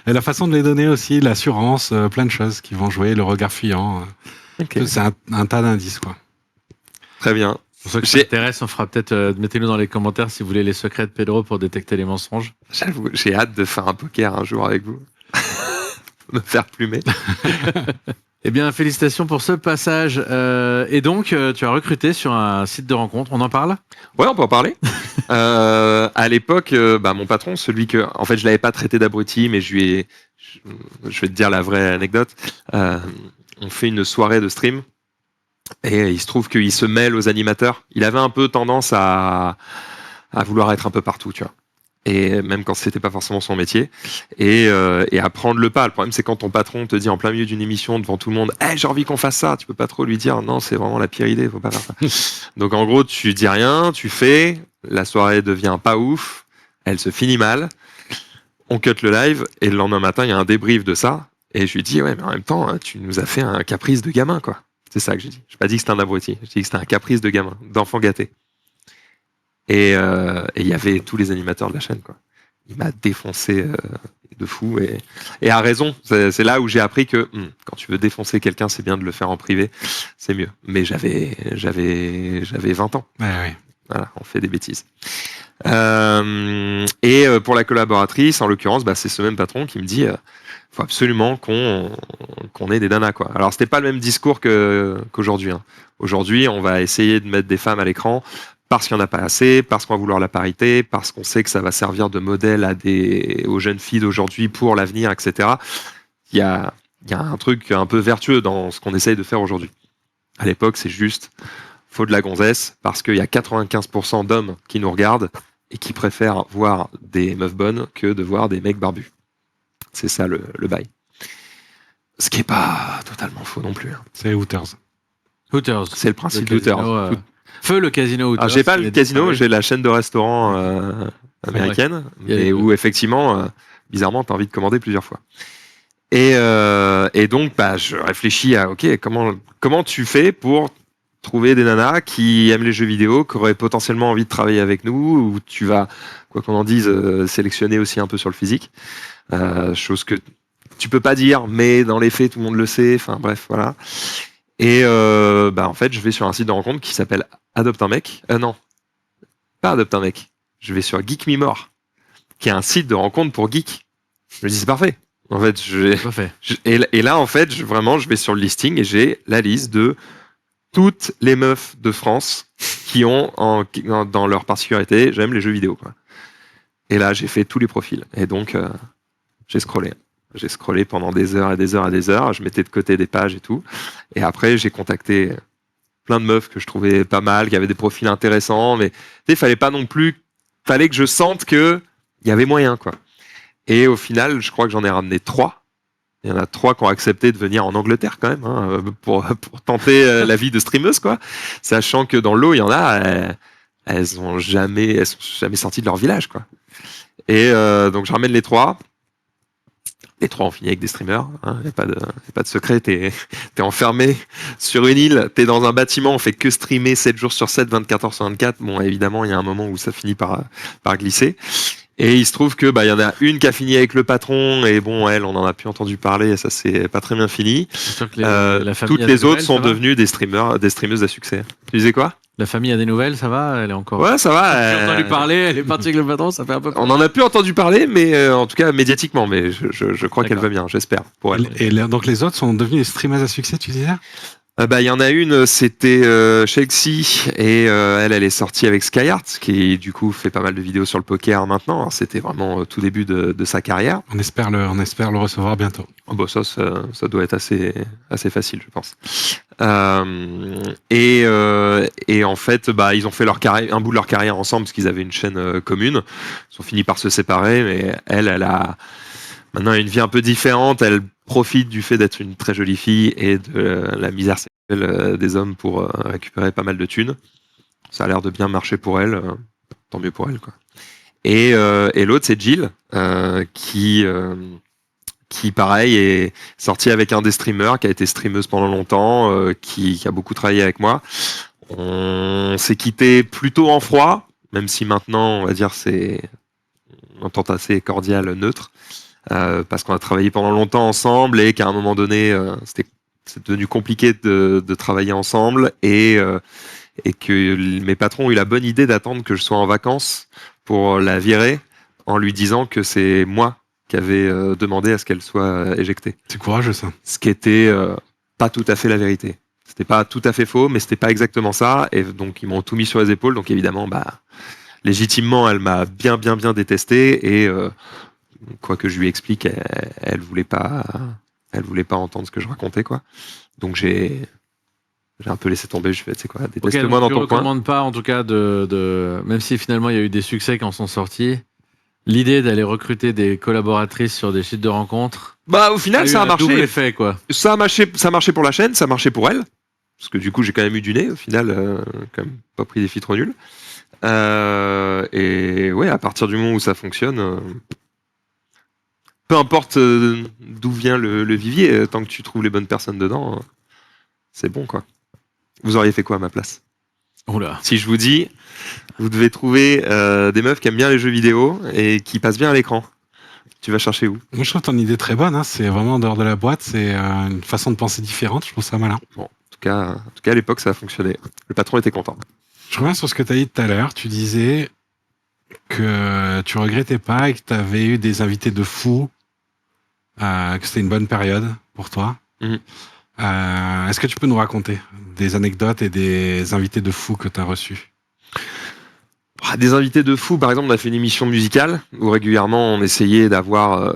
Et la façon de les donner aussi, l'assurance, plein de choses qui vont jouer, le regard fuyant. Ok. C'est un tas d'indices, quoi. Très bien. Pour ceux qui s'intéressent, on fera peut-être, mettez-nous dans les commentaires si vous voulez les secrets de Pedro pour détecter les mensonges. J'avoue, j'ai hâte de faire un poker un jour avec vous. Me faire plumer. Eh bien, félicitations pour ce passage. Et donc, tu as recruté sur un site de rencontre, on en parle? Ouais, on peut en parler. À l'époque, mon patron, celui que, en fait, je l'avais pas traité d'abruti, mais je vais te dire la vraie anecdote. On fait une soirée de stream et il se trouve qu'il se mêle aux animateurs. Il avait un peu tendance à vouloir être un peu partout, tu vois. Et même quand c'était pas forcément son métier, et à prendre le pas. Le problème, c'est quand ton patron te dit en plein milieu d'une émission devant tout le monde, hey, j'ai envie qu'on fasse ça. Tu peux pas trop lui dire, non, c'est vraiment la pire idée, faut pas faire ça. Donc en gros, tu dis rien, tu fais, la soirée devient pas ouf, elle se finit mal, on cut le live, et le lendemain matin, il y a un débrief de ça, et je lui dis, ouais, mais en même temps, tu nous as fait un caprice de gamin, quoi. C'est ça que j'ai dit. J'ai pas dit que c'était un abruti, j'ai dit que c'était un caprice de gamin, d'enfant gâté. Et il y avait tous les animateurs de la chaîne, quoi. Il m'a défoncé de fou et a raison. C'est là où j'ai appris que quand tu veux défoncer quelqu'un, c'est bien de le faire en privé, c'est mieux. Mais j'avais 20 ans. Ouais. Voilà, on fait des bêtises. Et pour la collaboratrice, en l'occurrence, c'est ce même patron qui me dit faut absolument qu'on ait des nanas, quoi. Alors c'était pas le même discours qu'aujourd'hui. Hein. Aujourd'hui, on va essayer de mettre des femmes à l'écran parce qu'il n'y en a pas assez, parce qu'on va vouloir la parité, parce qu'on sait que ça va servir de modèle aux jeunes filles d'aujourd'hui pour l'avenir, etc. Il y a un truc un peu vertueux dans ce qu'on essaye de faire aujourd'hui. À l'époque, c'est juste faut de la gonzesse parce qu'il y a 95% d'hommes qui nous regardent et qui préfèrent voir des meufs bonnes que de voir des mecs barbus. C'est ça le bail. Ce qui n'est pas totalement faux non plus. Hein. C'est Hooters. Hooters. C'est le principe d'Hooters. Feu le casino Hooters. Alors, j'ai pas le casino, j'ai la chaîne de restaurants américaine, et où effectivement, bizarrement, tu as envie de commander plusieurs fois. Et donc, je réfléchis à, ok, comment tu fais pour trouver des nanas qui aiment les jeux vidéo, qui auraient potentiellement envie de travailler avec nous, où tu vas, quoi qu'on en dise, sélectionner aussi un peu sur le physique. Chose que tu peux pas dire, mais dans les faits, tout le monde le sait. Enfin bref, voilà. Et en fait, je vais sur un site de rencontre qui s'appelle Adopte un mec. Non, pas Adopte un mec. Je vais sur Geek Me More, qui est un site de rencontre pour geeks. Je me dis c'est parfait. En fait, et là, en fait, je vais sur le listing et j'ai la liste de toutes les meufs de France qui ont dans leur particularité, j'aime les jeux vidéo, quoi. Et là, j'ai fait tous les profils. Et donc, j'ai scrollé. J'ai scrollé pendant des heures et des heures et des heures. Je mettais de côté des pages et tout. Et après, j'ai contacté plein de meufs que je trouvais pas mal, qui avaient des profils intéressants. Mais il fallait pas non plus... fallait que je sente qu'il y avait moyen, quoi. Et au final, je crois que j'en ai ramené 3. Il y en a 3 qui ont accepté de venir en Angleterre quand même, hein, pour tenter la vie de streameuse, quoi. Sachant que dans l'eau, il y en a, elles sont jamais sorties de leur village, quoi. Et donc je ramène les 3. Les 3 ont fini avec des streamers. Hein, y a pas de secret. T'es enfermé sur une île. T'es dans un bâtiment. On fait que streamer 7 jours sur 7, 24 heures sur 24. Bon, évidemment, il y a un moment où ça finit par glisser. Et il se trouve que il y en a une qui a fini avec le patron et bon, elle, on en a plus entendu parler et ça c'est pas très bien fini. Toutes les autres sont devenues des streameuses à succès. Tu disais quoi? La famille a des nouvelles, ça va? Elle est encore. Ouais, ça va. J'ai entendu parler, elle est partie avec le patron, ça fait un peu. On en a plus entendu parler, mais en tout cas médiatiquement, mais je crois qu'elle va bien, j'espère pour elle. Et donc les autres sont devenus des streamers à succès, tu disais? Il y en a une, c'était Shakesy, et elle est sortie avec Skyheart, qui du coup fait pas mal de vidéos sur le poker maintenant. Alors, c'était vraiment tout début de sa carrière. On espère le recevoir bientôt. Oh, ça doit être assez facile, je pense. Et en fait, ils ont fait un bout de leur carrière ensemble parce qu'ils avaient une chaîne commune. Ils ont fini par se séparer, mais elle a maintenant une vie un peu différente. Elle profite du fait d'être une très jolie fille et de la misère sexuelle des hommes pour récupérer pas mal de thunes. Ça a l'air de bien marcher pour elle. Tant mieux pour elle, quoi. Et l'autre, c'est Jill, qui pareil est sortie avec un des streamers, qui a été streameuse pendant longtemps, qui a beaucoup travaillé avec moi. On s'est quitté plutôt en froid, même si maintenant, on va dire, c'est une entente assez cordiale, neutre. Parce qu'on a travaillé pendant longtemps ensemble et qu'à un moment donné, c'est devenu compliqué de travailler ensemble et que mes patrons ont eu la bonne idée d'attendre que je sois en vacances pour la virer en lui disant que c'est moi qui avait demandé à ce qu'elle soit éjectée. C'est courageux, ça. Ce qui était pas tout à fait la vérité. C'était pas tout à fait faux, mais c'était pas exactement ça. Et donc ils m'ont tout mis sur les épaules. Donc évidemment, légitimement, elle m'a bien détesté et quoi que je lui explique, elle voulait pas entendre ce que je racontais, quoi. Donc j'ai un peu laissé tomber. Je fais, tu sais quoi, déteste-moi dans ton coin. Tu recommandes pas, en tout cas, même si finalement il y a eu des succès qui en sont sortis, l'idée d'aller recruter des collaboratrices sur des sites de rencontres. Au final, ça a marché. Double effet, quoi. Ça a marché pour la chaîne, ça a marché pour elle. Parce que du coup, j'ai quand même eu du nez. Au final, quand même pas pris des filles trop nulles. Et ouais, à partir du moment où ça fonctionne, peu importe d'où vient le vivier, tant que tu trouves les bonnes personnes dedans, c'est bon, quoi. Vous auriez fait quoi à ma place? Oula. Si je vous dis, vous devez trouver des meufs qui aiment bien les jeux vidéo et qui passent bien à l'écran. Tu vas chercher où? Moi, je trouve ton idée très bonne. Hein. C'est vraiment en dehors de la boîte. C'est une façon de penser différente. Je trouve ça malin. Bon, en tout cas, à l'époque, ça a fonctionné. Le patron était content. Je reviens sur ce que tu as dit tout à l'heure. Tu disais que tu regrettais pas et que tu avais eu des invités de fous, que c'était une bonne période pour toi. Mm-hmm. Est-ce que tu peux nous raconter des anecdotes et des invités de fous que tu as reçus? Des invités de fous, par exemple, on a fait une émission musicale où régulièrement on essayait d'avoir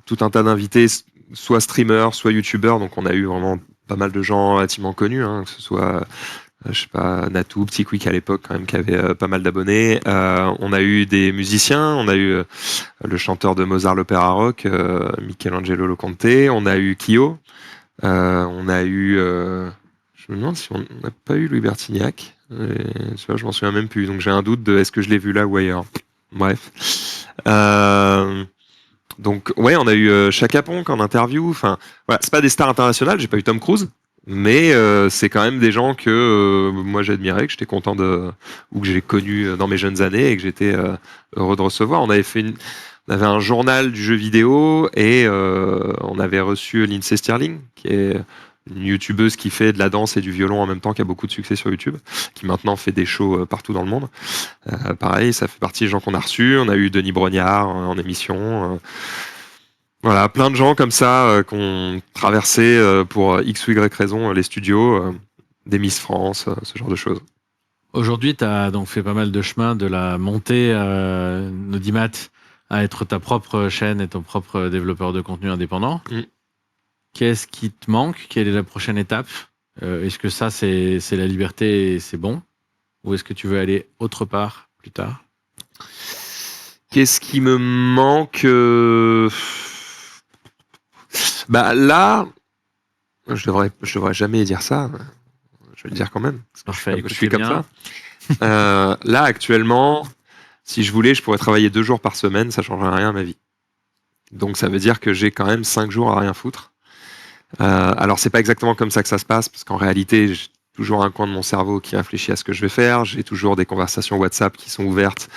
tout un tas d'invités, soit streamers, soit youtubeurs. Donc on a eu vraiment pas mal de gens relativement connus, hein, que ce soit, je sais pas, Natou, Petit Quick à l'époque quand même, qui avait pas mal d'abonnés. On a eu des musiciens, on a eu le chanteur de Mozart l'Opéra Rock, Michelangelo Loconte, on a eu Kyo, on a eu, je me demande si on n'a pas eu Louis Bertignac. Tu vois, je m'en souviens même plus, donc j'ai un doute de est-ce que je l'ai vu là ou ailleurs. Bref. Donc ouais, on a eu Chaka Ponk en interview. Enfin, voilà, c'est pas des stars internationales. J'ai pas eu Tom Cruise, Mais c'est quand même des gens que moi j'admirais, que j'étais content ou que j'ai connu dans mes jeunes années et que j'étais heureux de recevoir. On avait un journal du jeu vidéo et on avait reçu Lindsay Stirling, qui est une youtubeuse qui fait de la danse et du violon en même temps, qui a beaucoup de succès sur YouTube, qui maintenant fait des shows partout dans le monde. Pareil, ça fait partie des gens qu'on a reçus. On a eu Denis Brognard en émission. Voilà, plein de gens comme ça qui ont traversé pour X ou Y raison les studios, des Miss France, ce genre de choses. Aujourd'hui, tu as donc fait pas mal de chemin de la montée Naudimat à être ta propre chaîne et ton propre développeur de contenu indépendant. Qu'est-ce qui te manque? Quelle est la prochaine étape? Est-ce que ça, c'est la liberté et c'est bon? Ou est-ce que tu veux aller autre part plus tard? Qu'est-ce qui me manque? Bah là, je devrais jamais dire ça. Je vais le dire quand même. Parfait, Je suis comme ça. Là, actuellement, si je voulais, je pourrais travailler 2 jours par semaine, ça changerait rien à ma vie. Donc ça veut dire que j'ai quand même 5 jours à rien foutre. Alors c'est pas exactement comme ça que ça se passe, parce qu'en réalité, j'ai toujours un coin de mon cerveau qui réfléchit à ce que je vais faire. J'ai toujours des conversations WhatsApp qui sont ouvertes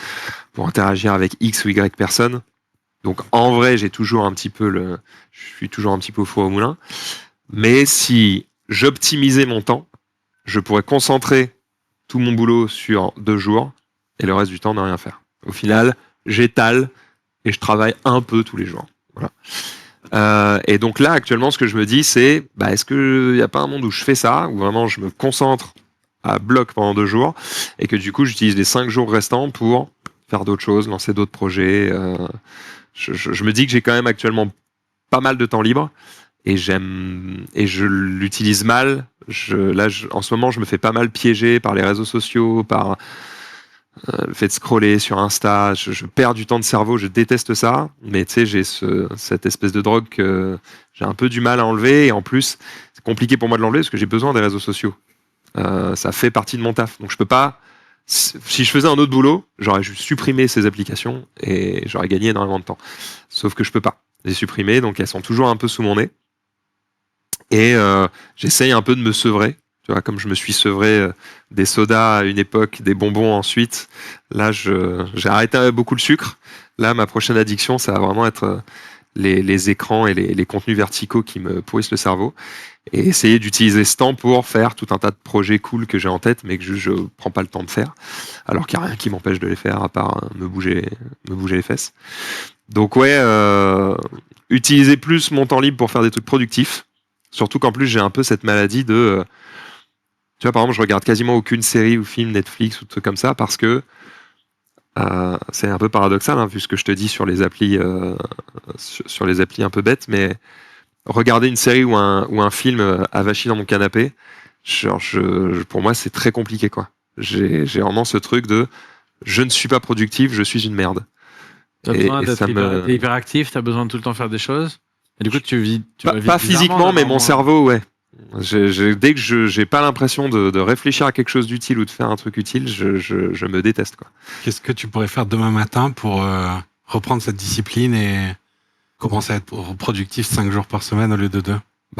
pour interagir avec X ou Y personnes. Donc en vrai, je suis toujours un petit peu au four au moulin. Mais si j'optimisais mon temps, je pourrais concentrer tout mon boulot sur 2 jours et le reste du temps ne rien faire. Au final, j'étale et je travaille un peu tous les jours. Voilà. Et donc là, actuellement, ce que je me dis, c'est est-ce qu'il n'y a pas un monde où je fais ça, où vraiment je me concentre à bloc pendant 2 jours et que du coup, j'utilise les 5 jours restants pour faire d'autres choses, lancer d'autres projets. Je me dis que j'ai quand même actuellement pas mal de temps libre et je l'utilise mal. En ce moment, je me fais pas mal piéger par les réseaux sociaux, par le fait de scroller sur Insta. Je perds du temps de cerveau, je déteste ça. Mais tu sais, j'ai cette espèce de drogue que j'ai un peu du mal à enlever. Et en plus, c'est compliqué pour moi de l'enlever parce que j'ai besoin des réseaux sociaux. Ça fait partie de mon taf. Donc je peux pas. Si je faisais un autre boulot, j'aurais juste supprimé ces applications et j'aurais gagné énormément de temps. Sauf que je peux pas les supprimer, donc elles sont toujours un peu sous mon nez. Et j'essaye un peu de me sevrer. Tu vois, comme je me suis sevré des sodas à une époque, des bonbons ensuite. Là, j'ai arrêté beaucoup le sucre. Là, ma prochaine addiction, ça va vraiment être les écrans et les contenus verticaux qui me pourrissent le cerveau. Et essayer d'utiliser ce temps pour faire tout un tas de projets cool que j'ai en tête, mais que je prends pas le temps de faire. Alors qu'il n'y a rien qui m'empêche de les faire, à part me bouger les fesses. Donc ouais, utiliser plus mon temps libre pour faire des trucs productifs. Surtout qu'en plus, j'ai un peu cette maladie de... tu vois, par exemple, je regarde quasiment aucune série ou film Netflix ou trucs comme ça parce que c'est un peu paradoxal, hein, vu ce que je te dis sur les applis un peu bêtes, mais regarder une série ou un film avachi dans mon canapé, pour moi, c'est très compliqué, quoi. J'ai vraiment ce truc de je ne suis pas productif, je suis une merde. T'as besoin d'être hyperactif, t'as besoin de tout le temps faire des choses. Et du coup, tu vis pas physiquement, mais mon cerveau, ouais. Dès que j'ai pas l'impression de réfléchir à quelque chose d'utile ou de faire un truc utile, je me déteste, quoi. Qu'est-ce que tu pourrais faire demain matin pour reprendre cette discipline et commencer à être productif 5 jours par semaine au lieu de 2?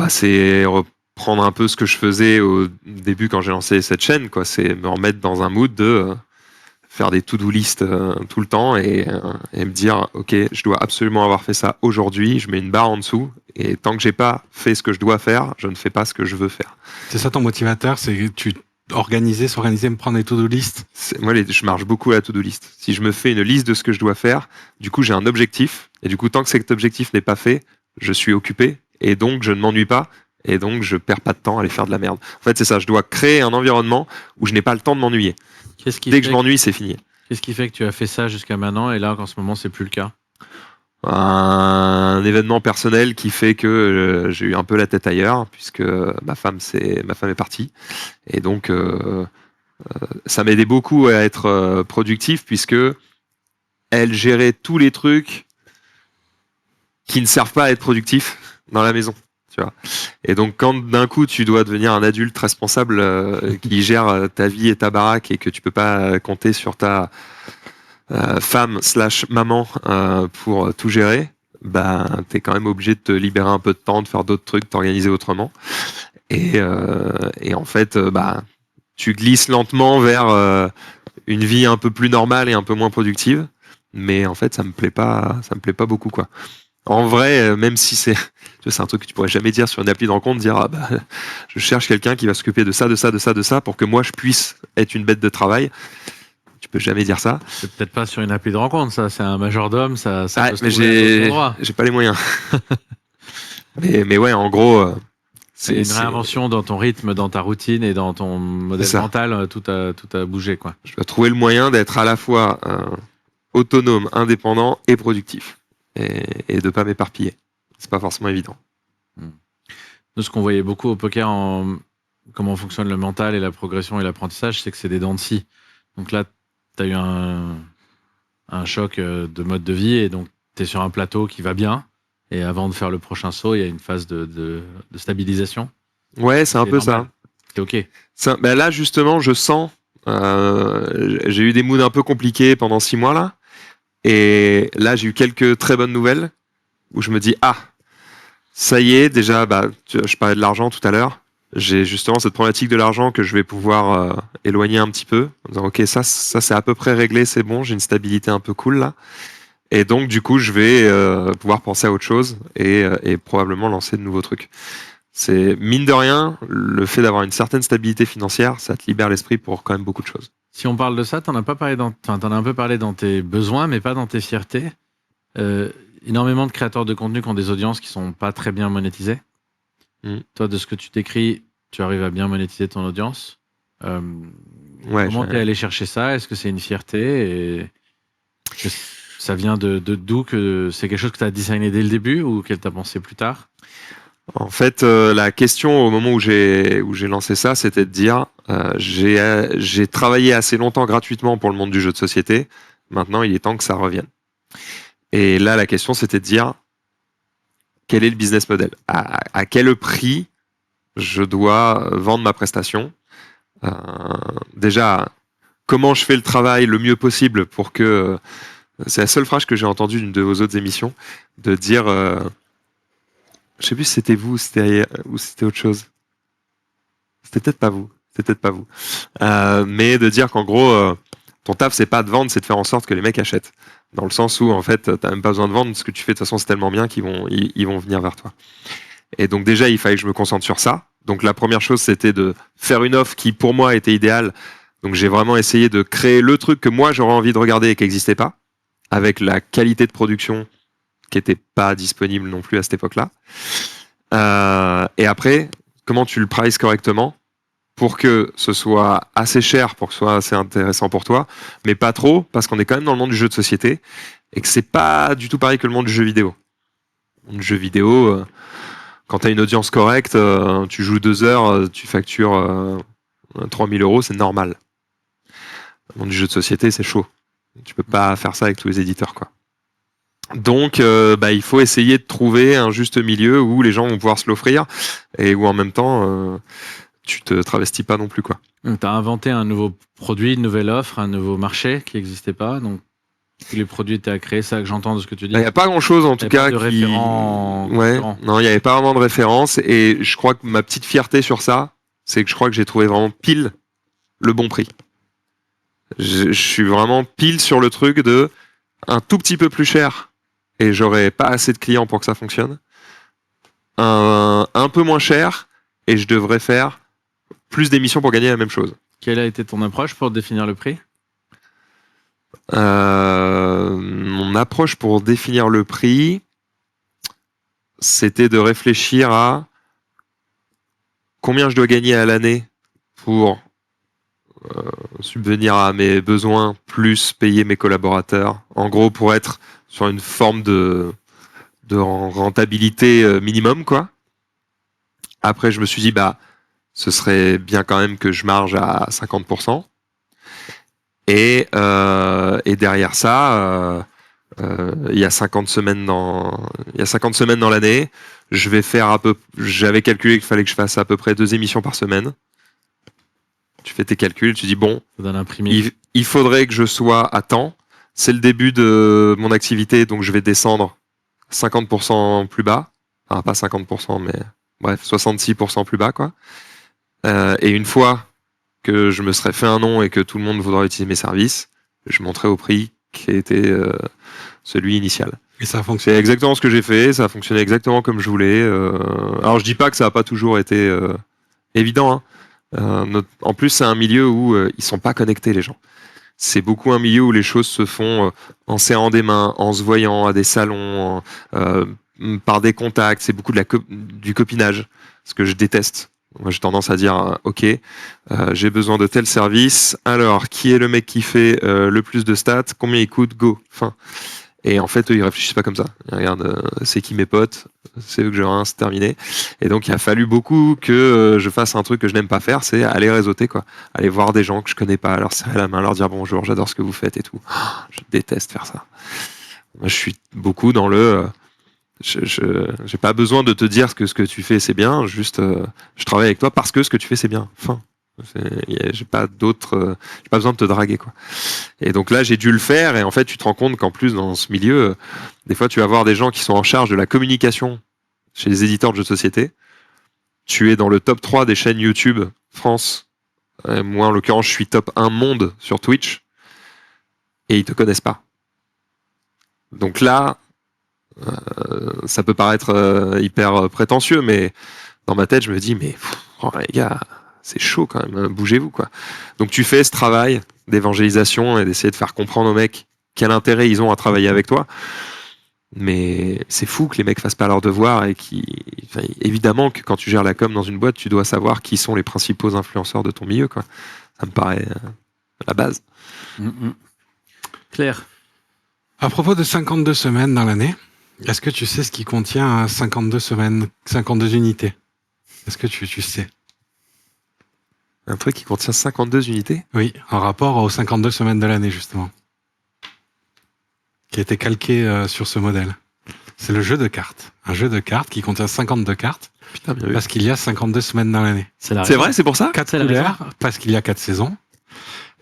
C'est reprendre un peu ce que je faisais au début quand j'ai lancé cette chaîne, quoi. C'est me remettre dans un mood de faire des to-do list tout le temps et me dire ok, je dois absolument avoir fait ça aujourd'hui, je mets une barre en dessous et tant que j'ai pas fait ce que je dois faire, je ne fais pas ce que je veux faire. C'est ça ton motivateur, c'est s'organiser, me prendre des to-do list? Moi, je marche beaucoup à la to-do list. Si je me fais une liste de ce que je dois faire, du coup j'ai un objectif et du coup tant que cet objectif n'est pas fait, je suis occupé et donc je ne m'ennuie pas et donc je perds pas de temps à aller faire de la merde. En fait c'est ça, je dois créer un environnement où je n'ai pas le temps de m'ennuyer. Dès que je m'ennuie, c'est fini. Qu'est-ce qui fait que tu as fait ça jusqu'à maintenant et là, en ce moment, c'est plus le cas? Un événement personnel qui fait que j'ai eu un peu la tête ailleurs, puisque ma femme est partie. Et donc, ça m'aidait beaucoup à être productif, puisque elle gérait tous les trucs qui ne servent pas à être productif dans la maison. Tu vois. Et donc, quand d'un coup, tu dois devenir un adulte responsable qui gère ta vie et ta baraque et que tu peux pas compter sur ta femme/maman pour tout gérer, t'es quand même obligé de te libérer un peu de temps, de faire d'autres trucs, de t'organiser autrement. Et en fait, tu glisses lentement vers une vie un peu plus normale et un peu moins productive. Mais en fait, ça me plaît pas beaucoup, quoi. En vrai, même si c'est un truc que tu pourrais jamais dire sur une appli de rencontre, dire je cherche quelqu'un qui va s'occuper de ça, de ça, de ça, de ça, pour que moi je puisse être une bête de travail. Tu peux jamais dire ça. C'est peut-être pas sur une appli de rencontre, ça. C'est un majordome, ça peut se mais trouver à d'autres endroits. j'ai pas les moyens. mais ouais, en gros, c'est une réinvention dans ton rythme, dans ta routine et dans ton modèle mental. Tout a bougé, quoi. Je dois trouver le moyen d'être à la fois autonome, indépendant et productif, et de pas m'éparpiller. C'est pas forcément évident. Nous, ce qu'on voyait beaucoup au poker, comment fonctionne le mental et la progression et l'apprentissage, c'est que c'est des dents de scie. Donc là, tu as eu un choc de mode de vie et donc tu es sur un plateau qui va bien. Et avant de faire le prochain saut, il y a une phase de stabilisation. Ouais, c'est un peu normal. C'est OK. Là, justement, je sens... j'ai eu des moods un peu compliqués pendant 6 mois, là. Et là, j'ai eu quelques très bonnes nouvelles où je me dis, ça y est, déjà, je parlais de l'argent tout à l'heure. J'ai justement cette problématique de l'argent que je vais pouvoir éloigner un petit peu. En disant, OK, ça c'est à peu près réglé, c'est bon, j'ai une stabilité un peu cool, là. Et donc, du coup, je vais pouvoir penser à autre chose et probablement lancer de nouveaux trucs. C'est, mine de rien, le fait d'avoir une certaine stabilité financière, ça te libère l'esprit pour quand même beaucoup de choses. Si on parle de ça, t'en as un peu parlé dans tes besoins, mais pas dans tes fiertés. Énormément de créateurs de contenu qui ont des audiences qui sont pas très bien monétisées. Toi, de ce que tu décris, tu arrives à bien monétiser ton audience. Comment t'es allé chercher ça? Est-ce que c'est une fierté? Et ça vient d'où? Que c'est quelque chose que tu as designé dès le début ou qu'elle t'a pensé plus tard? En fait, la question au moment où j'ai lancé ça, c'était de dire j'ai travaillé assez longtemps gratuitement pour le monde du jeu de société. Maintenant, il est temps que ça revienne. Et là, la question, c'était de dire quel est le business model? À quel prix je dois vendre ma prestation? Déjà, comment je fais le travail le mieux possible pour que... c'est la seule phrase que j'ai entendue d'une de vos autres émissions, de dire... je sais plus si c'était vous ou c'était autre chose. C'était peut-être pas vous. Mais de dire qu'en gros, ton taf, c'est pas de vendre, c'est de faire en sorte que les mecs achètent. Dans le sens où, en fait, t'as même pas besoin de vendre. Ce que tu fais, de toute façon, c'est tellement bien qu'ils vont venir vers toi. Et donc, déjà, il fallait que je me concentre sur ça. Donc, la première chose, c'était de faire une offre qui, pour moi, était idéale. Donc, j'ai vraiment essayé de créer le truc que moi, j'aurais envie de regarder et qui n'existait pas, avec la qualité de production qui n'était pas disponible non plus à cette époque-là. Et après, comment tu le prices correctement pour que ce soit assez cher, pour que ce soit assez intéressant pour toi, mais pas trop, parce qu'on est quand même dans le monde du jeu de société, et que c'est pas du tout pareil que le monde du jeu vidéo. Le jeu vidéo, quand tu as une audience correcte, tu joues 2 heures, tu factures 3000 €, c'est normal. Le monde du jeu de société, c'est chaud. Tu peux pas faire ça avec tous les éditeurs, quoi. Donc, il faut essayer de trouver un juste milieu où les gens vont pouvoir se l'offrir et où en même temps, tu te travestis pas non plus, quoi. Donc, tu as inventé un nouveau produit, une nouvelle offre, un nouveau marché qui n'existait pas. Donc, tous les produits étaient à créer, c'est ça que j'entends de ce que tu dis. Il n'y a pas grand-chose, en tout cas, de référents. Ouais, non, il n'y avait pas vraiment de référence. Et je crois que ma petite fierté sur ça, c'est que je crois que j'ai trouvé vraiment pile le bon prix. Je suis vraiment pile sur le truc de un tout petit peu plus cher et j'aurais pas assez de clients pour que ça fonctionne. Un peu moins cher et je devrais faire plus d'émissions pour gagner la même chose. Quelle a été ton approche pour définir le prix? Mon approche pour définir le prix, c'était de réfléchir à combien je dois gagner à l'année pour subvenir à mes besoins, plus payer mes collaborateurs. En gros, pour être sur une forme de rentabilité minimum, quoi. Après, je me suis dit, ce serait bien quand même que je marge à 50%. Et derrière ça, il y a 50 semaines dans l'année. J'avais calculé qu'il fallait que je fasse à peu près 2 émissions par semaine. Tu fais tes calculs, tu dis il faudrait que je sois à temps. C'est le début de mon activité, donc je vais descendre 50% plus bas. Enfin, pas 50%, mais bref, 66% plus bas, quoi. Et une fois que je me serais fait un nom et que tout le monde voudra utiliser mes services, je monterai au prix qui était celui initial. Et ça C'est fonctionne. exactement ce que j'ai fait, ça a fonctionné exactement comme je voulais. Alors je dis pas que ça a pas toujours été évident, hein. En plus, c'est un milieu où ils sont pas connectés, les gens. C'est beaucoup un milieu où les choses se font en serrant des mains, en se voyant à des salons, par des contacts. C'est beaucoup du copinage, ce que je déteste. Moi, j'ai tendance à dire, ok, j'ai besoin de tel service. Alors, qui est le mec qui fait le plus de stats? Combien il coûte? Go. Fin. Et en fait, eux, ils réfléchissent pas comme ça. Ils regardent, c'est qui mes potes? C'est eux que j'ai rien, c'est terminé. Et donc, il a fallu beaucoup que je fasse un truc que je n'aime pas faire, c'est aller réseauter, quoi. Aller voir des gens que je connais pas, leur serrer la main, leur dire bonjour, j'adore ce que vous faites et tout. Je déteste faire ça. Moi, je suis beaucoup dans le, j'ai pas besoin de te dire que ce que tu fais c'est bien, juste, je travaille avec toi parce que ce que tu fais c'est bien. Fin. J'ai pas besoin de te draguer, quoi. Et donc là, j'ai dû le faire. Et en fait, tu te rends compte qu'en plus, dans ce milieu, des fois, tu vas voir des gens qui sont en charge de la communication chez les éditeurs de jeux de société. Tu es dans le top 3 des chaînes YouTube France. Moi, en l'occurrence, je suis top 1 monde sur Twitch. Et ils te connaissent pas. Donc là, ça peut paraître hyper prétentieux, mais dans ma tête, je me dis, mais les gars, c'est chaud quand même, bougez-vous, quoi. Donc tu fais ce travail d'évangélisation et d'essayer de faire comprendre aux mecs quel intérêt ils ont à travailler avec toi. Mais c'est fou que les mecs fassent pas leur devoir et évidemment que quand tu gères la com dans une boîte, tu dois savoir qui sont les principaux influenceurs de ton milieu, quoi. Ça me paraît la base. Claire. À propos de 52 semaines dans l'année, est-ce que tu sais ce qui contient 52 semaines, 52 unités? Est-ce que tu sais? Un truc qui contient 52 unités? Oui, en rapport aux 52 semaines de l'année, justement. Qui a été calqué sur ce modèle. C'est le jeu de cartes. Un jeu de cartes qui contient 52 cartes. Putain, bien vu. Parce qu'il y a 52 semaines dans l'année. C'est vrai, c'est pour ça? 4 couleurs, parce qu'il y a 4 saisons.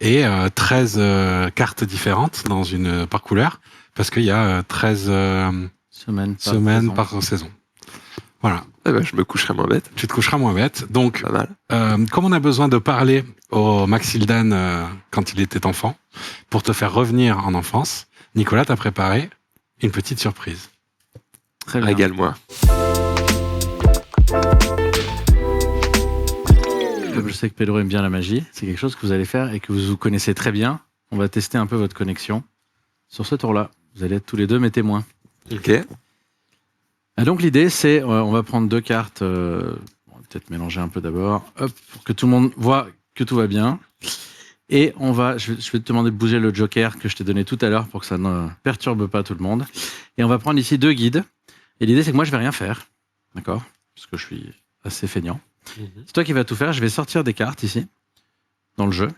Et 13 cartes différentes par couleur, parce qu'il y a 13 semaines par saison. Voilà. Eh ben, je me coucherai moins bête. Tu te coucheras moins bête. Donc, Pas mal. comme on a besoin de parler au Maxildan quand il était enfant, pour te faire revenir en enfance, Nicolas t'a préparé une petite surprise. Très bien. Régale-moi. Comme je sais que Pedro aime bien la magie, c'est quelque chose que vous allez faire et que vous connaissez très bien. On va tester un peu votre connexion sur ce tour-là. Vous allez être tous les deux mes témoins. Ok. Et donc l'idée, c'est, on va prendre 2 cartes. On va peut-être mélanger un peu d'abord, hop, pour que tout le monde voit que tout va bien. Et je vais te demander de bouger le joker que je t'ai donné tout à l'heure pour que ça ne perturbe pas tout le monde. Et on va prendre ici 2 guides. Et l'idée, c'est que moi, je vais rien faire, d'accord, parce que je suis assez feignant. C'est toi qui vas tout faire. Je vais sortir des cartes ici, dans le jeu.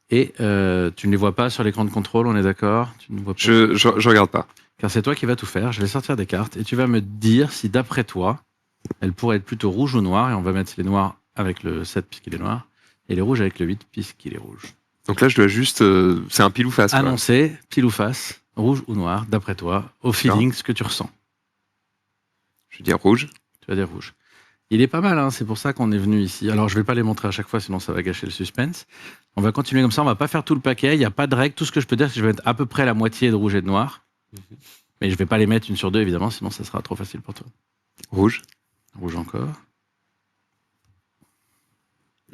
Et tu ne les vois pas sur l'écran de contrôle, on est d'accord? Tu ne vois pas. Je regarde pas. Car c'est toi qui vas tout faire. Je vais sortir des cartes et tu vas me dire si, d'après toi, elles pourraient être plutôt rouges ou noires. Et on va mettre les noirs avec le 7 puisqu'il est noir et les rouges avec le 8 puisqu'il est rouge. Donc là, je dois juste... c'est un pile ou face, quoi. Annoncer, pile ou face, rouge ou noir, d'après toi, au feeling, ce que tu ressens. Je vais dire rouge. Tu vas dire rouge. Il est pas mal, hein, c'est pour ça qu'on est venu ici. Alors, je vais pas les montrer à chaque fois, sinon ça va gâcher le suspense. On va continuer comme ça, on va pas faire tout le paquet, il n'y a pas de règle. Tout ce que je peux dire, c'est que je vais mettre à peu près la moitié de rouge et de noir. Mais je vais pas les mettre une sur deux, évidemment, sinon ça sera trop facile pour toi. Rouge. Rouge encore.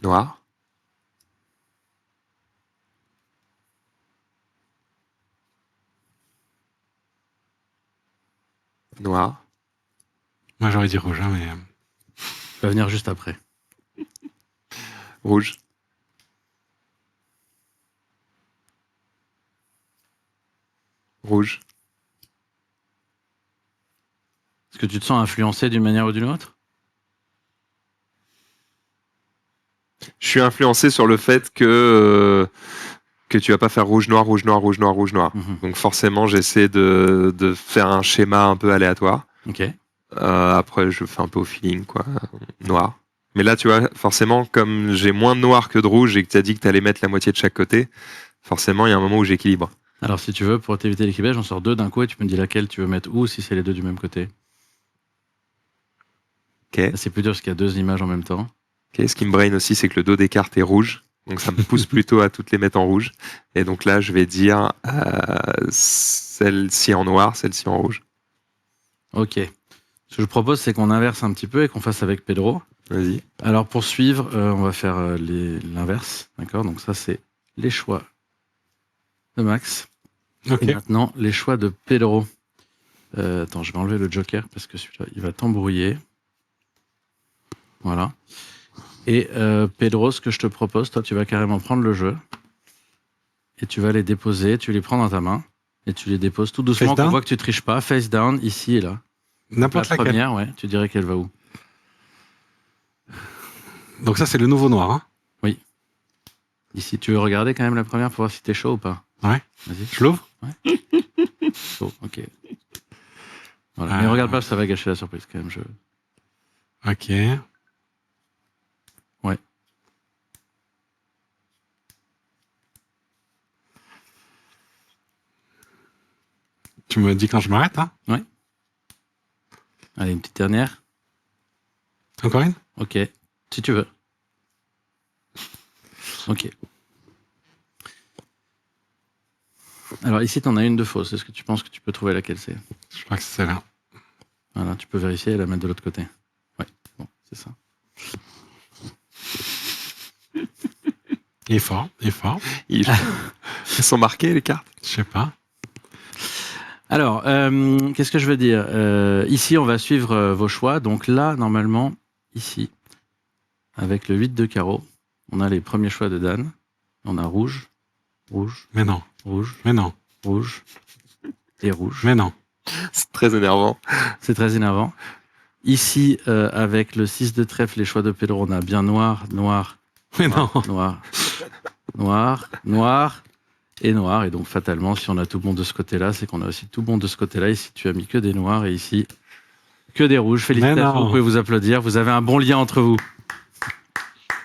Noir. Noir. Moi, j'aurais dit rouge, hein, mais... Ça va venir juste après. Rouge. Rouge. Est-ce que tu te sens influencé d'une manière ou d'une autre? Je suis influencé sur le fait que tu vas pas faire rouge, noir, rouge, noir, rouge, noir, rouge, noir. Donc forcément, j'essaie de faire un schéma un peu aléatoire. Ok. Après, je fais un peu au feeling, quoi. Noir. Mais là, tu vois, forcément, comme j'ai moins de noir que de rouge et que tu as dit que tu allais mettre la moitié de chaque côté, forcément, il y a un moment où j'équilibre. Alors, si tu veux, pour t'éviter l'équilibrage, j'en sors deux d'un coup et tu me dis laquelle tu veux mettre où, si c'est les deux du même côté. Ok. C'est plus dur parce qu'il y a 2 images en même temps. Ok. Ce qui me brain aussi, c'est que le dos des cartes est rouge. Donc ça me pousse plutôt à toutes les mettre en rouge. Et donc là, je vais dire celle-ci en noir, celle-ci en rouge. Ok. Ce que je propose, c'est qu'on inverse un petit peu et qu'on fasse avec Pedro. Vas-y. Alors pour suivre, on va faire l'inverse. D'accord. Donc ça, c'est les choix de Max. Ok. Et maintenant, les choix de Pedro. Attends, je vais enlever le joker parce que celui-là, il va t'embrouiller. Voilà. Et Pedro, ce que je te propose, toi, tu vas carrément prendre le jeu et tu vas les déposer, tu les prends dans ta main et tu les déposes tout doucement, Face qu'on down voit que tu triches pas. Face down, ici et là. N'importe La laquelle. première, ouais, tu dirais qu'elle va où? Donc ça, c'est le nouveau noir. Hein. Ici, tu veux regarder quand même la première pour voir si t'es chaud ou pas? Ouais. Vas-y. Je l'ouvre. Chaud, ok. Voilà. Mais regarde pas, ça va gâcher la surprise quand même. Ok. Ouais. Tu me dis quand je m'arrête, hein? Allez, une petite dernière. Encore une? Ok. Si tu veux. Ok. Alors ici, t'en as une de fausse. Est-ce que tu penses que tu peux trouver laquelle c'est? Je crois que c'est celle-là. Voilà, tu peux vérifier et la mettre de l'autre côté. Ouais, bon, c'est ça. Il est fort, il est fort. Elles sont marquées, les cartes? Je sais pas. Alors, qu'est-ce que je veux dire? Ici, on va suivre vos choix. Donc là, normalement, ici, avec le 8 de carreau, on a les premiers choix de Dan. On a rouge, rouge, Mais non, rouge, mais non, rouge et rouge. mais non. C'est très énervant. C'est très énervant. Ici, avec le 6 de trèfle, les choix de Pedro, on a bien noir, noir, Mais non. noir, noir, noir et noir. Et donc, fatalement, si on a tout bon de ce côté-là, c'est qu'on a aussi tout bon de ce côté-là. Ici, tu as mis que des noirs et ici, que des rouges. Félicitations, non. vous pouvez vous applaudir. Vous avez un bon lien entre vous.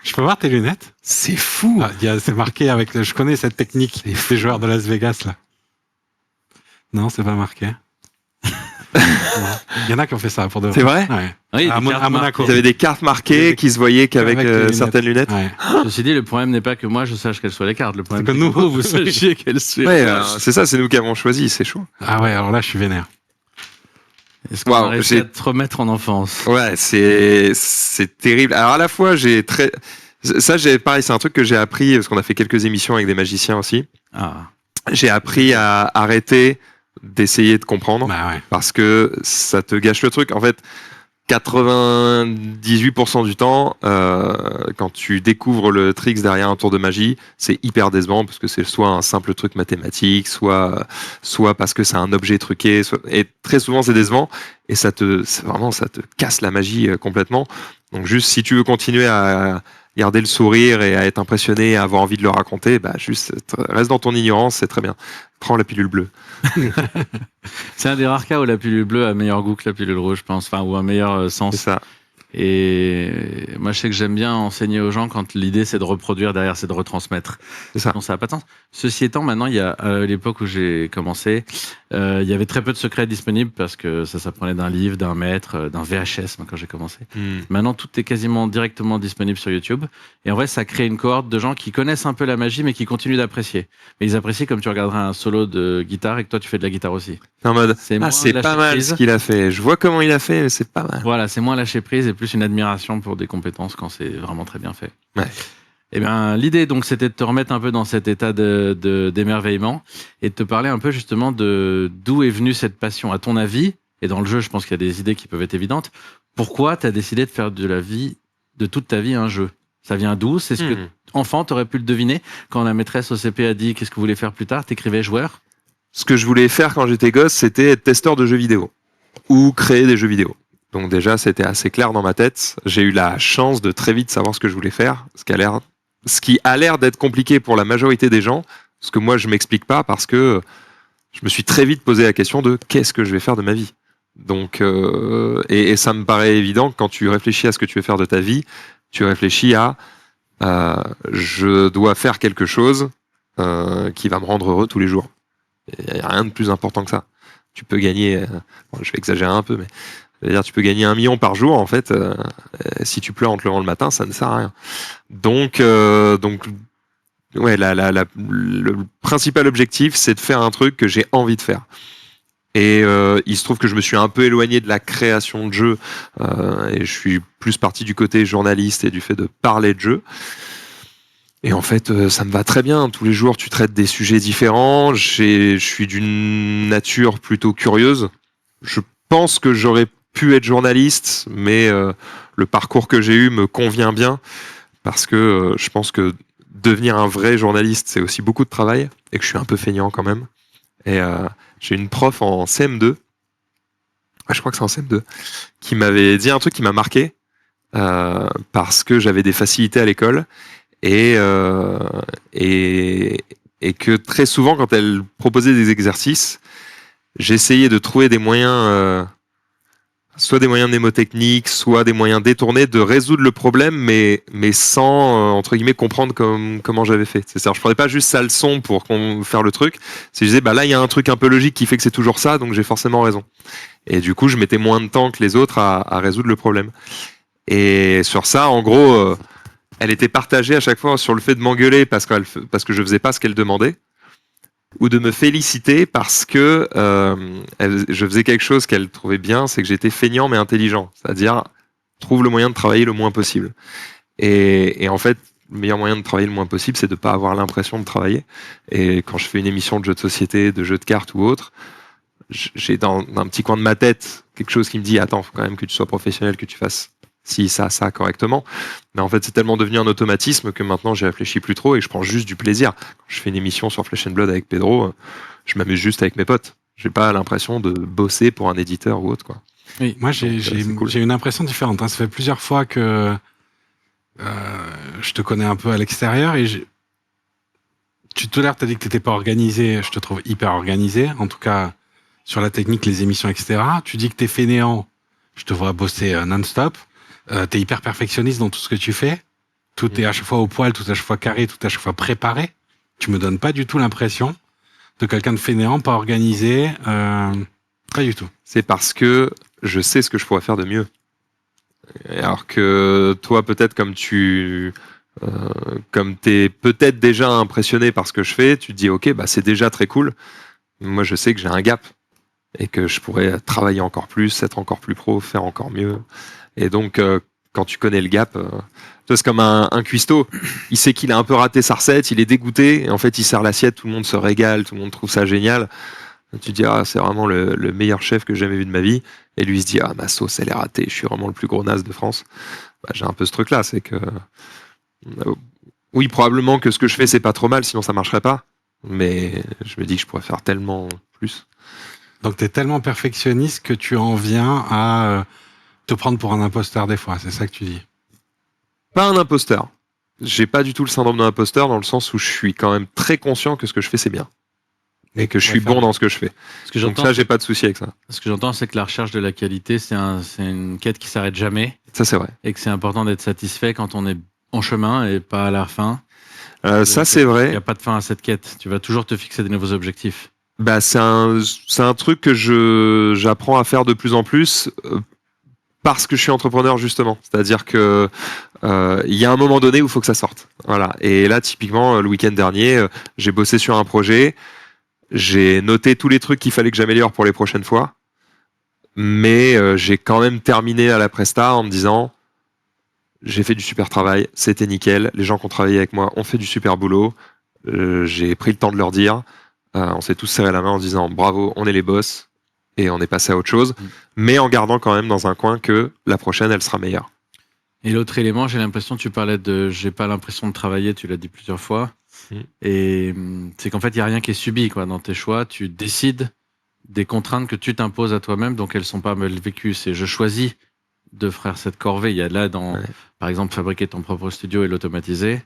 Je peux voir tes lunettes? C'est fou. Ah, c'est marqué avec je connais cette technique des joueurs de Las Vegas, là. Non, c'est pas marqué. Non. Il y en a qui ont fait ça pour de C'est vrai? Ouais. Oui, À des cartes Monaco. Vous avez des cartes marquées qui se voyaient qu'avec Avec les lunettes. certaines lunettes. Ouais. Ceci dit, le problème n'est pas que moi je sache quelles soient les cartes. Le problème C'est que c'est nous, que vous sachiez quelles sont. Ouais, c'est ça, c'est nous qui avons choisi, c'est chaud. Ah ouais, alors là, je suis vénère. Est-ce qu'on Waouh, a réussi à te remettre en enfance? Ouais, c'est terrible. Alors à la fois, pareil, c'est un truc que j'ai appris parce qu'on a fait quelques émissions avec des magiciens aussi. Ah, J'ai appris à arrêter d'essayer de comprendre Bah ouais. parce que ça te gâche le truc. En fait, 98% du temps, quand tu découvres le tricks derrière un tour de magie, c'est hyper décevant parce que c'est soit un simple truc mathématique, soit parce que c'est un objet truqué, et très souvent c'est décevant et ça te casse la magie complètement. Donc juste si tu veux continuer à garder le sourire et à être impressionné, à avoir envie de le raconter, bah juste reste dans ton ignorance, c'est très bien. Prends la pilule bleue. c'est un des rares cas où la pilule bleue a meilleur goût que la pilule rouge, je pense, enfin, ou un meilleur C'est sens. ça. Et moi, je sais que j'aime bien enseigner aux gens quand l'idée c'est de reproduire, derrière c'est de retransmettre. C'est ça. Sinon, ça n'a pas de sens. Ceci étant, maintenant, il y a, à l'époque où j'ai commencé, il y avait très peu de secrets disponibles parce que ça s'apprenait d'un livre, d'un maître, d'un VHS, moi, quand j'ai commencé. Maintenant, tout est quasiment directement disponible sur YouTube. Et en vrai, ça crée une cohorte de gens qui connaissent un peu la magie, mais qui continuent d'apprécier. Mais ils apprécient comme tu regarderais un solo de guitare et que toi, tu fais de la guitare aussi. En mode, C'est moins c'est lâcher pas mal prise. ce qu'il a fait. Je vois comment il a fait, mais c'est pas mal. Voilà, c'est moins lâcher prise et plus une admiration pour des compétences quand c'est vraiment très bien fait. Ouais. Eh bien, l'idée, donc, c'était de te remettre un peu dans cet état d'émerveillement et de te parler un peu, justement, de d'où est venue cette passion. À ton avis, et dans le jeu, je pense qu'il y a des idées qui peuvent être évidentes, pourquoi tu as décidé de faire de toute ta vie, un jeu? Ça vient d'où? C'est ce que, enfant, tu aurais pu le deviner quand la maîtresse au CP a dit qu'est-ce que vous voulez faire plus tard? T'écrivais joueur? Ce que je voulais faire quand j'étais gosse, c'était être testeur de jeux vidéo ou créer des jeux vidéo. Donc déjà, c'était assez clair dans ma tête. J'ai eu la chance de très vite savoir ce que je voulais faire, ce qui a l'air d'être compliqué pour la majorité des gens, parce que moi, je m'explique pas parce que je me suis très vite posé la question de qu'est-ce que je vais faire de ma vie. Donc, et ça me paraît évident que quand tu réfléchis à ce que tu veux faire de ta vie, tu réfléchis à je dois faire quelque chose qui va me rendre heureux tous les jours. Il n'y a rien de plus important que ça. Tu peux gagner, bon, je vais exagérer un peu, mais C'est-à-dire, tu peux gagner 1 million par jour, en fait, si tu pleures en te levant le matin, ça ne sert à rien. Donc ouais, le principal objectif, c'est de faire un truc que j'ai envie de faire. Et il se trouve que je me suis un peu éloigné de la création de jeux, et je suis plus parti du côté journaliste et du fait de parler de jeux. Et en fait, ça me va très bien. Tous les jours, tu traites des sujets différents. Je suis d'une nature plutôt curieuse. Je pense que j'aurais pu être journaliste, mais le parcours que j'ai eu me convient bien parce que je pense que devenir un vrai journaliste, c'est aussi beaucoup de travail et que je suis un peu feignant quand même. Et j'ai une prof en CM2, je crois que c'est en CM2, qui m'avait dit un truc qui m'a marqué parce que j'avais des facilités à l'école et que très souvent, quand elle proposait des exercices, j'essayais de trouver des moyens, soit des moyens mnémotechniques, soit des moyens détournés de résoudre le problème, mais sans, entre guillemets, comprendre comment j'avais fait. C'est-à-dire, je prenais pas juste sa leçon pour faire le truc. C'est je disais, bah là, il y a un truc un peu logique qui fait que c'est toujours ça, donc j'ai forcément raison. Et du coup, je mettais moins de temps que les autres à résoudre le problème. Et sur ça, en gros, elle était partagée à chaque fois sur le fait de m'engueuler parce que je faisais pas ce qu'elle demandait, ou de me féliciter parce que je faisais quelque chose qu'elle trouvait bien, c'est que j'étais feignant mais intelligent, c'est-à-dire trouve le moyen de travailler le moins possible. Et en fait, le meilleur moyen de travailler le moins possible, c'est de pas avoir l'impression de travailler. Et quand je fais une émission de jeux de société, de jeux de cartes ou autre, j'ai dans un petit coin de ma tête quelque chose qui me dit attends, faut quand même que tu sois professionnel, que tu fasses ça correctement. Mais en fait, c'est tellement devenu un automatisme que maintenant, j'y réfléchis plus trop et je prends juste du plaisir. Quand je fais une émission sur Flesh and Blood avec Pedro, je m'amuse juste avec mes potes. J'ai pas l'impression de bosser pour un éditeur ou autre, quoi. Oui, moi j'ai cool. une impression différente. Ça fait plusieurs fois que je te connais un peu à l'extérieur et tout à l'heure, tu as dit que tu n'étais pas organisé. Je te trouve hyper organisé, en tout cas sur la technique, les émissions, etc. Tu dis que tu es fainéant. Je te vois bosser non-stop. Tu es hyper perfectionniste dans tout ce que tu fais. Tout est à chaque fois au poil, tout à chaque fois carré, tout à chaque fois préparé. Tu me donnes pas du tout l'impression de quelqu'un de fainéant, pas organisé. Pas du tout. C'est parce que je sais ce que je pourrais faire de mieux. Alors que toi, peut-être comme t'es peut-être déjà impressionné par ce que je fais, tu te dis ok, bah c'est déjà très cool. Moi, je sais que j'ai un gap et que je pourrais travailler encore plus, être encore plus pro, faire encore mieux. Et donc, quand tu connais le gap, c'est comme un cuistot. Il sait qu'il a un peu raté sa recette, il est dégoûté, et en fait, il sert l'assiette, tout le monde se régale, tout le monde trouve ça génial. Tu te dis, ah, c'est vraiment le meilleur chef que j'ai jamais vu de ma vie. Et lui, il se dit, ah, ma sauce, elle est ratée, je suis vraiment le plus gros naze de France. Bah, j'ai un peu ce truc-là, c'est que, oui, probablement que ce que je fais, c'est pas trop mal, sinon ça marcherait pas. Mais je me dis que je pourrais faire tellement plus. Donc, tu es tellement perfectionniste que tu en viens à te prendre pour un imposteur des fois, c'est ça que tu dis? Pas un imposteur. J'ai pas du tout le syndrome d'un imposteur dans le sens où je suis quand même très conscient que ce que je fais, c'est bien. Et que je suis bon dans ce que je fais. Donc ça, j'ai pas de souci avec ça. Ce que j'entends, c'est que la recherche de la qualité, c'est une quête qui s'arrête jamais. Ça, c'est vrai. Et que c'est important d'être satisfait quand on est en chemin et pas à la fin. Ça, c'est vrai. Il n'y a pas de fin à cette quête. Tu vas toujours te fixer des nouveaux objectifs. Bah, c'est un truc que j'apprends à faire de plus en plus parce que je suis entrepreneur, justement. C'est-à-dire que il y a un moment donné où il faut que ça sorte. Voilà. Et là, typiquement, le week-end dernier, j'ai bossé sur un projet. J'ai noté tous les trucs qu'il fallait que j'améliore pour les prochaines fois. Mais j'ai quand même terminé à la presta en me disant j'ai fait du super travail, c'était nickel. Les gens qui ont travaillé avec moi ont fait du super boulot. J'ai pris le temps de leur dire. On s'est tous serré la main en se disant bravo, on est les boss. Et on est passé à autre chose. Mais en gardant quand même dans un coin que la prochaine, elle sera meilleure. Et l'autre élément, j'ai l'impression, tu parlais de j'ai pas l'impression de travailler, tu l'as dit plusieurs fois. Et c'est qu'en fait, il n'y a rien qui est subi quoi, dans tes choix. Tu décides des contraintes que tu t'imposes à toi-même, donc elles sont pas mal vécues. C'est je choisis de faire cette corvée. Il y a là, par exemple, fabriquer ton propre studio et l'automatiser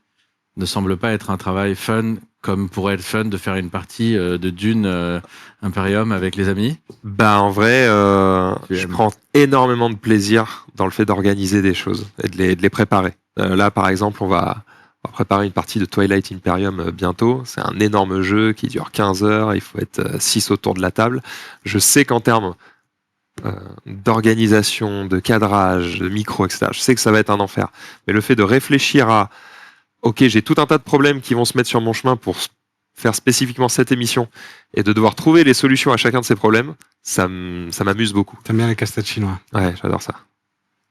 ne semble pas être un travail fun comme pourrait être fun de faire une partie de Dune Imperium avec les amis. Bah en vrai, je prends énormément de plaisir dans le fait d'organiser des choses et de les préparer. Là, par exemple, on va préparer une partie de Twilight Imperium bientôt. C'est un énorme jeu qui dure 15 heures. Il faut être 6 autour de la table. Je sais qu'en termes d'organisation, de cadrage, de micro, etc. Je sais que ça va être un enfer. Mais le fait de réfléchir à, ok, j'ai tout un tas de problèmes qui vont se mettre sur mon chemin pour faire spécifiquement cette émission et de devoir trouver les solutions à chacun de ces problèmes, ça m'amuse beaucoup. T'aimes bien les casse-têtes chinois? Ouais, j'adore ça.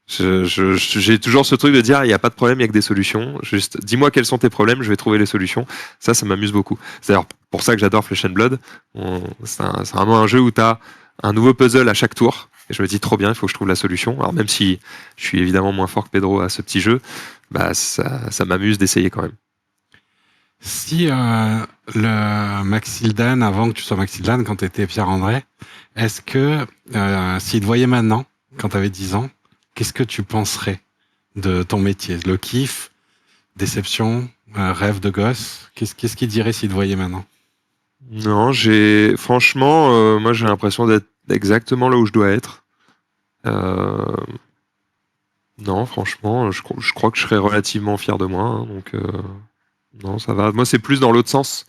J'ai toujours ce truc de dire, il n'y a pas de problème, il n'y a que des solutions. Juste, dis-moi quels sont tes problèmes, je vais trouver les solutions. Ça m'amuse beaucoup. C'est d'ailleurs pour ça que j'adore Flesh and Blood. C'est vraiment un jeu où tu as un nouveau puzzle à chaque tour. Et je me dis, trop bien, il faut que je trouve la solution. Alors même si je suis évidemment moins fort que Pedro à ce petit jeu, bah ça m'amuse d'essayer quand même. Si le Maxildan, avant que tu sois Maxildan, quand tu étais Pierre-André, est-ce que s'il te voyait maintenant, quand tu avais 10 ans, qu'est-ce que tu penserais de ton métier? Le kiff, déception, rêve de gosse? Qu'est-ce qu'il dirait s'il te voyait maintenant? Non, franchement, moi j'ai l'impression d'être exactement là où je dois être. Non, franchement, je crois que je serais relativement fier de moi. Hein, donc, non, ça va. Moi, c'est plus dans l'autre sens,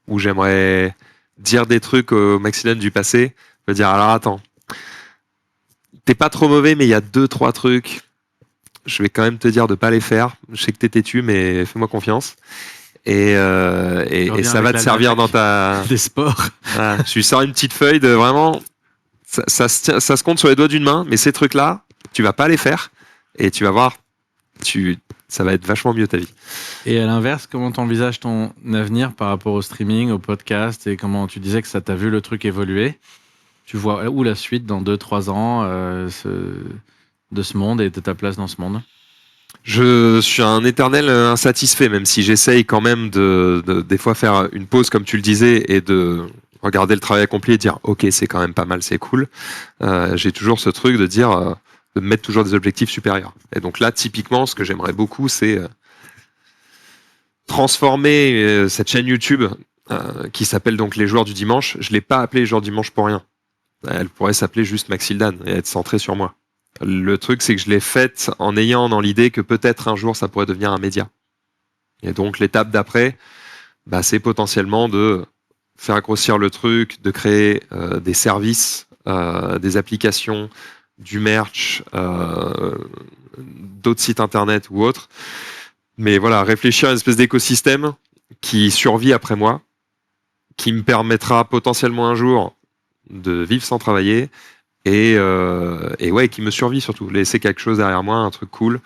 où j'aimerais dire des trucs au Maxildan du passé. Je veux dire, alors attends, t'es pas trop mauvais, mais il y a 2-3 trucs. Je vais quand même te dire de pas les faire. Je sais que t'es têtu, mais fais-moi confiance. Et ça va te servir dans ta... Des sports. Voilà, je lui sors une petite feuille de vraiment... Ça se compte sur les doigts d'une main, mais ces trucs-là, tu vas pas les faire. Et tu vas voir, ça va être vachement mieux ta vie. Et à l'inverse, comment tu envisages ton avenir par rapport au streaming, au podcast, et comment tu disais que ça t'a vu le truc évoluer? Tu vois où la suite dans 2-3 ans de ce monde et de ta place dans ce monde? Je suis un éternel insatisfait, même si j'essaye quand même de des fois faire une pause, comme tu le disais, et de regarder le travail accompli et dire ok, c'est quand même pas mal, c'est cool. J'ai toujours ce truc de dire... de mettre toujours des objectifs supérieurs. Et donc là, typiquement, ce que j'aimerais beaucoup, c'est transformer cette chaîne YouTube qui s'appelle donc Les Joueurs du Dimanche. Je l'ai pas appelée Les Joueurs du Dimanche pour rien. Elle pourrait s'appeler juste Maxildan et être centrée sur moi. Le truc, c'est que je l'ai faite en ayant dans l'idée que peut-être un jour, ça pourrait devenir un média. Et donc, l'étape d'après, bah, c'est potentiellement de faire grossir le truc, de créer des services, des applications, du merch, d'autres sites internet ou autres. Mais voilà, réfléchir à une espèce d'écosystème qui survit après moi, qui me permettra potentiellement un jour de vivre sans travailler et ouais, qui me survit surtout. Laisser quelque chose derrière moi, un truc cool,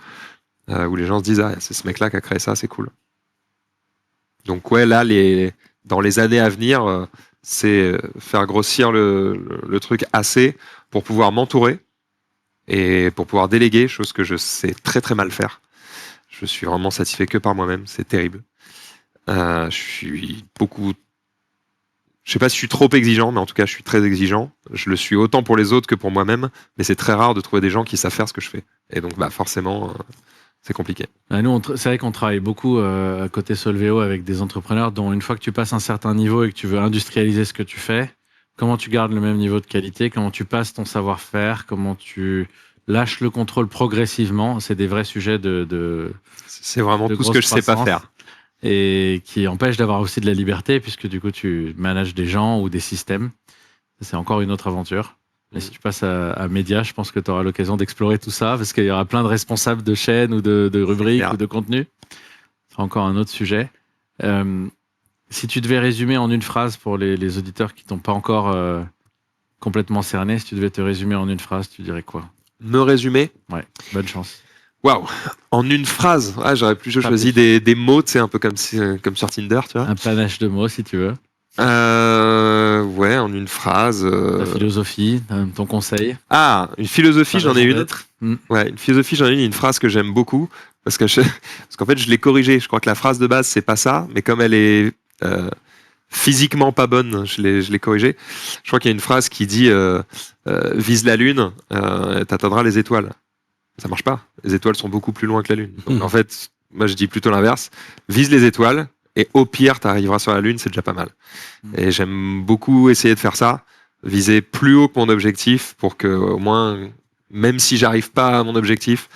où les gens se disent, ah, c'est ce mec-là qui a créé ça, c'est cool. Donc ouais, là, dans les années à venir, c'est faire grossir le truc assez pour pouvoir m'entourer et pour pouvoir déléguer, chose que je sais très très mal faire. Je suis vraiment satisfait que par moi-même, c'est terrible. Je suis beaucoup... Je sais pas si je suis trop exigeant, mais en tout cas je suis très exigeant. Je le suis autant pour les autres que pour moi-même, mais c'est très rare de trouver des gens qui savent faire ce que je fais. Et donc bah forcément, c'est compliqué. Nous, c'est vrai qu'on travaille beaucoup à côté Solveo avec des entrepreneurs dont une fois que tu passes un certain niveau et que tu veux industrialiser ce que tu fais, comment tu gardes le même niveau de qualité, comment tu passes ton savoir-faire, comment tu lâches le contrôle progressivement, c'est des vrais sujets c'est vraiment tout ce que je sais pas faire. Et qui empêche d'avoir aussi de la liberté, puisque du coup, tu manages des gens ou des systèmes. C'est encore une autre aventure. Mais si tu passes à Média, je pense que tu auras l'occasion d'explorer tout ça, parce qu'il y aura plein de responsables de chaînes ou de rubriques ou de contenu. Ce sera encore un autre sujet. Si tu devais résumer en une phrase pour les auditeurs qui t'ont pas encore complètement cerné, si tu devais te résumer en une phrase, tu dirais quoi? Me résumer? Ouais, bonne chance. Waouh! En une phrase? Ah, j'aurais plutôt choisi des mots, tu sais, un peu comme sur Tinder, tu vois. Un panache de mots, si tu veux. Ouais, en une phrase. Ta philosophie, ton conseil. Ah, une philosophie, j'en ai une. Ouais, une philosophie, j'en ai une phrase que j'aime beaucoup, parce qu'en fait, je l'ai corrigée. Je crois que la phrase de base, c'est pas ça, mais comme elle est physiquement pas bonne, je l'ai corrigée. Je crois qu'il y a une phrase qui dit vise la lune, t'atteindras les étoiles. Ça marche pas. Les étoiles sont beaucoup plus loin que la lune. Donc en fait, moi je dis plutôt l'inverse. Vise les étoiles et au pire, t'arriveras sur la lune, c'est déjà pas mal. Et j'aime beaucoup essayer de faire ça, viser plus haut que mon objectif pour que au moins, même si j'arrive pas à mon objectif,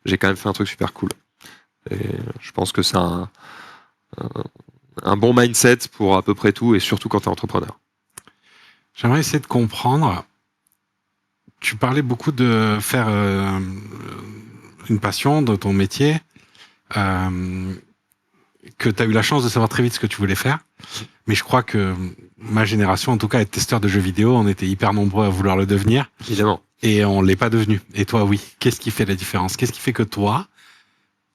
j'ai quand même fait un truc super cool. Et je pense que c'est un bon mindset pour à peu près tout et surtout quand t'es entrepreneur. J'aimerais essayer de comprendre. tu parlais beaucoup de faire une passion de ton métier, que tu as eu la chance de savoir très vite ce que tu voulais faire. Mais je crois que ma génération, en tout cas, être testeur de jeux vidéo, on était hyper nombreux à vouloir le devenir. Évidemment. Et on l'est pas devenu. Et toi, oui. Qu'est-ce qui fait la différence? Qu'est-ce qui fait que toi,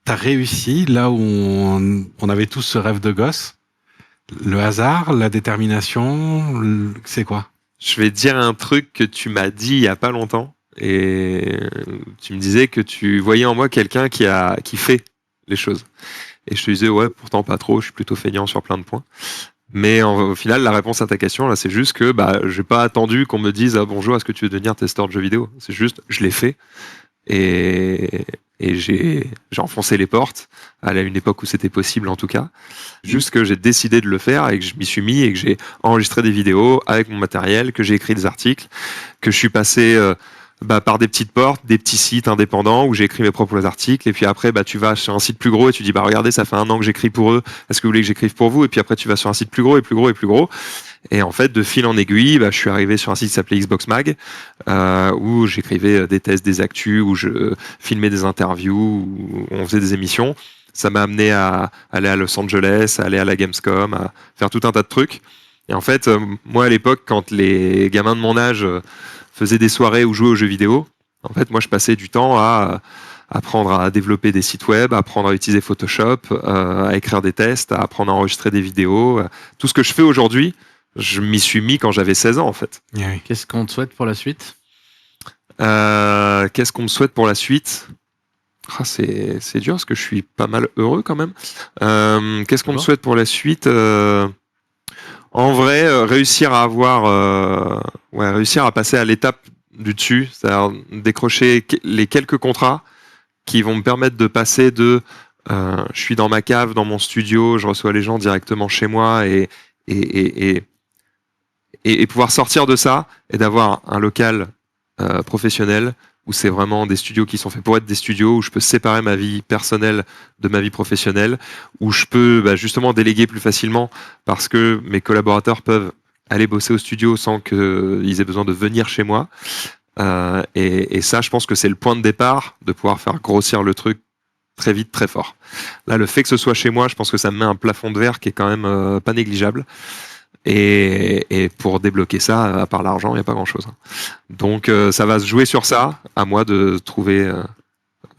t'as réussi là où on avait tous ce rêve de gosse? Le hasard, la détermination, c'est quoi? Je vais te dire un truc que tu m'as dit il y a pas longtemps. Et tu me disais que tu voyais en moi quelqu'un qui fait les choses. Et je te disais, ouais, pourtant pas trop, je suis plutôt feignant sur plein de points. Mais au final, la réponse à ta question, là, c'est juste que j'ai pas attendu qu'on me dise, ah, bonjour, est-ce que tu veux devenir testeur de jeux vidéo? C'est juste, je l'ai fait. Et j'ai enfoncé les portes, à une époque où c'était possible en tout cas. Juste que j'ai décidé de le faire et que je m'y suis mis et que j'ai enregistré des vidéos avec mon matériel, que j'ai écrit des articles, que je suis passé par des petites portes, des petits sites indépendants où j'ai écrit mes propres articles. Et puis après, tu vas sur un site plus gros et tu dis, regardez, ça fait 1 an que j'écris pour eux. Est-ce que vous voulez que j'écrive pour vous? Et puis après, tu vas sur un site plus gros et plus gros et plus gros. Et en fait, de fil en aiguille, je suis arrivé sur un site qui s'appelait Xbox Mag, où j'écrivais des tests, des actus, où je filmais des interviews, où on faisait des émissions. Ça m'a amené à aller à Los Angeles, à aller à la Gamescom, à faire tout un tas de trucs. Et en fait, moi à l'époque, quand les gamins de mon âge faisaient des soirées ou jouaient aux jeux vidéo, en fait, moi je passais du temps à apprendre à développer des sites web, à apprendre à utiliser Photoshop, à écrire des tests, à apprendre à enregistrer des vidéos. Tout ce que je fais aujourd'hui, je m'y suis mis quand j'avais 16 ans, en fait. Oui. Qu'est-ce qu'on te souhaite pour la suite? Qu'est-ce qu'on me souhaite pour la suite? C'est dur, parce que je suis pas mal heureux quand même. Qu'est-ce qu'on me souhaite pour la suite? En vrai, réussir à passer à l'étape du dessus, c'est-à-dire décrocher les quelques contrats qui vont me permettre de passer de je suis dans ma cave, dans mon studio, je reçois les gens directement chez moi et pouvoir sortir de ça et d'avoir un local professionnel où c'est vraiment des studios qui sont faits pour être des studios, où je peux séparer ma vie personnelle de ma vie professionnelle, où je peux justement déléguer plus facilement parce que mes collaborateurs peuvent aller bosser au studio sans qu'ils aient besoin de venir chez moi. Et ça, je pense que c'est le point de départ de pouvoir faire grossir le truc très vite, très fort. Là, le fait que ce soit chez moi, je pense que ça me met un plafond de verre qui est quand même pas négligeable. Et pour débloquer ça, à part l'argent, il n'y a pas grand-chose. Donc ça va se jouer sur ça, à moi de trouver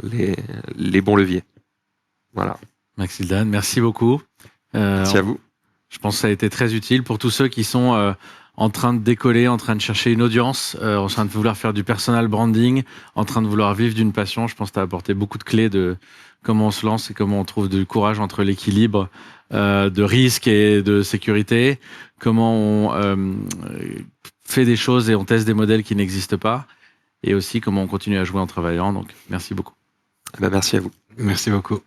les bons leviers. Voilà. Maxildan, merci beaucoup. Merci à vous. Je pense que ça a été très utile pour tous ceux qui sont en train de décoller, en train de chercher une audience, en train de vouloir faire du personal branding, en train de vouloir vivre d'une passion. Je pense que tu as apporté beaucoup de clés de comment on se lance et comment on trouve du courage entre l'équilibre de risque et de sécurité, comment on fait des choses et on teste des modèles qui n'existent pas, et aussi comment on continue à jouer en travaillant. Donc, merci beaucoup. Merci à vous. Merci beaucoup.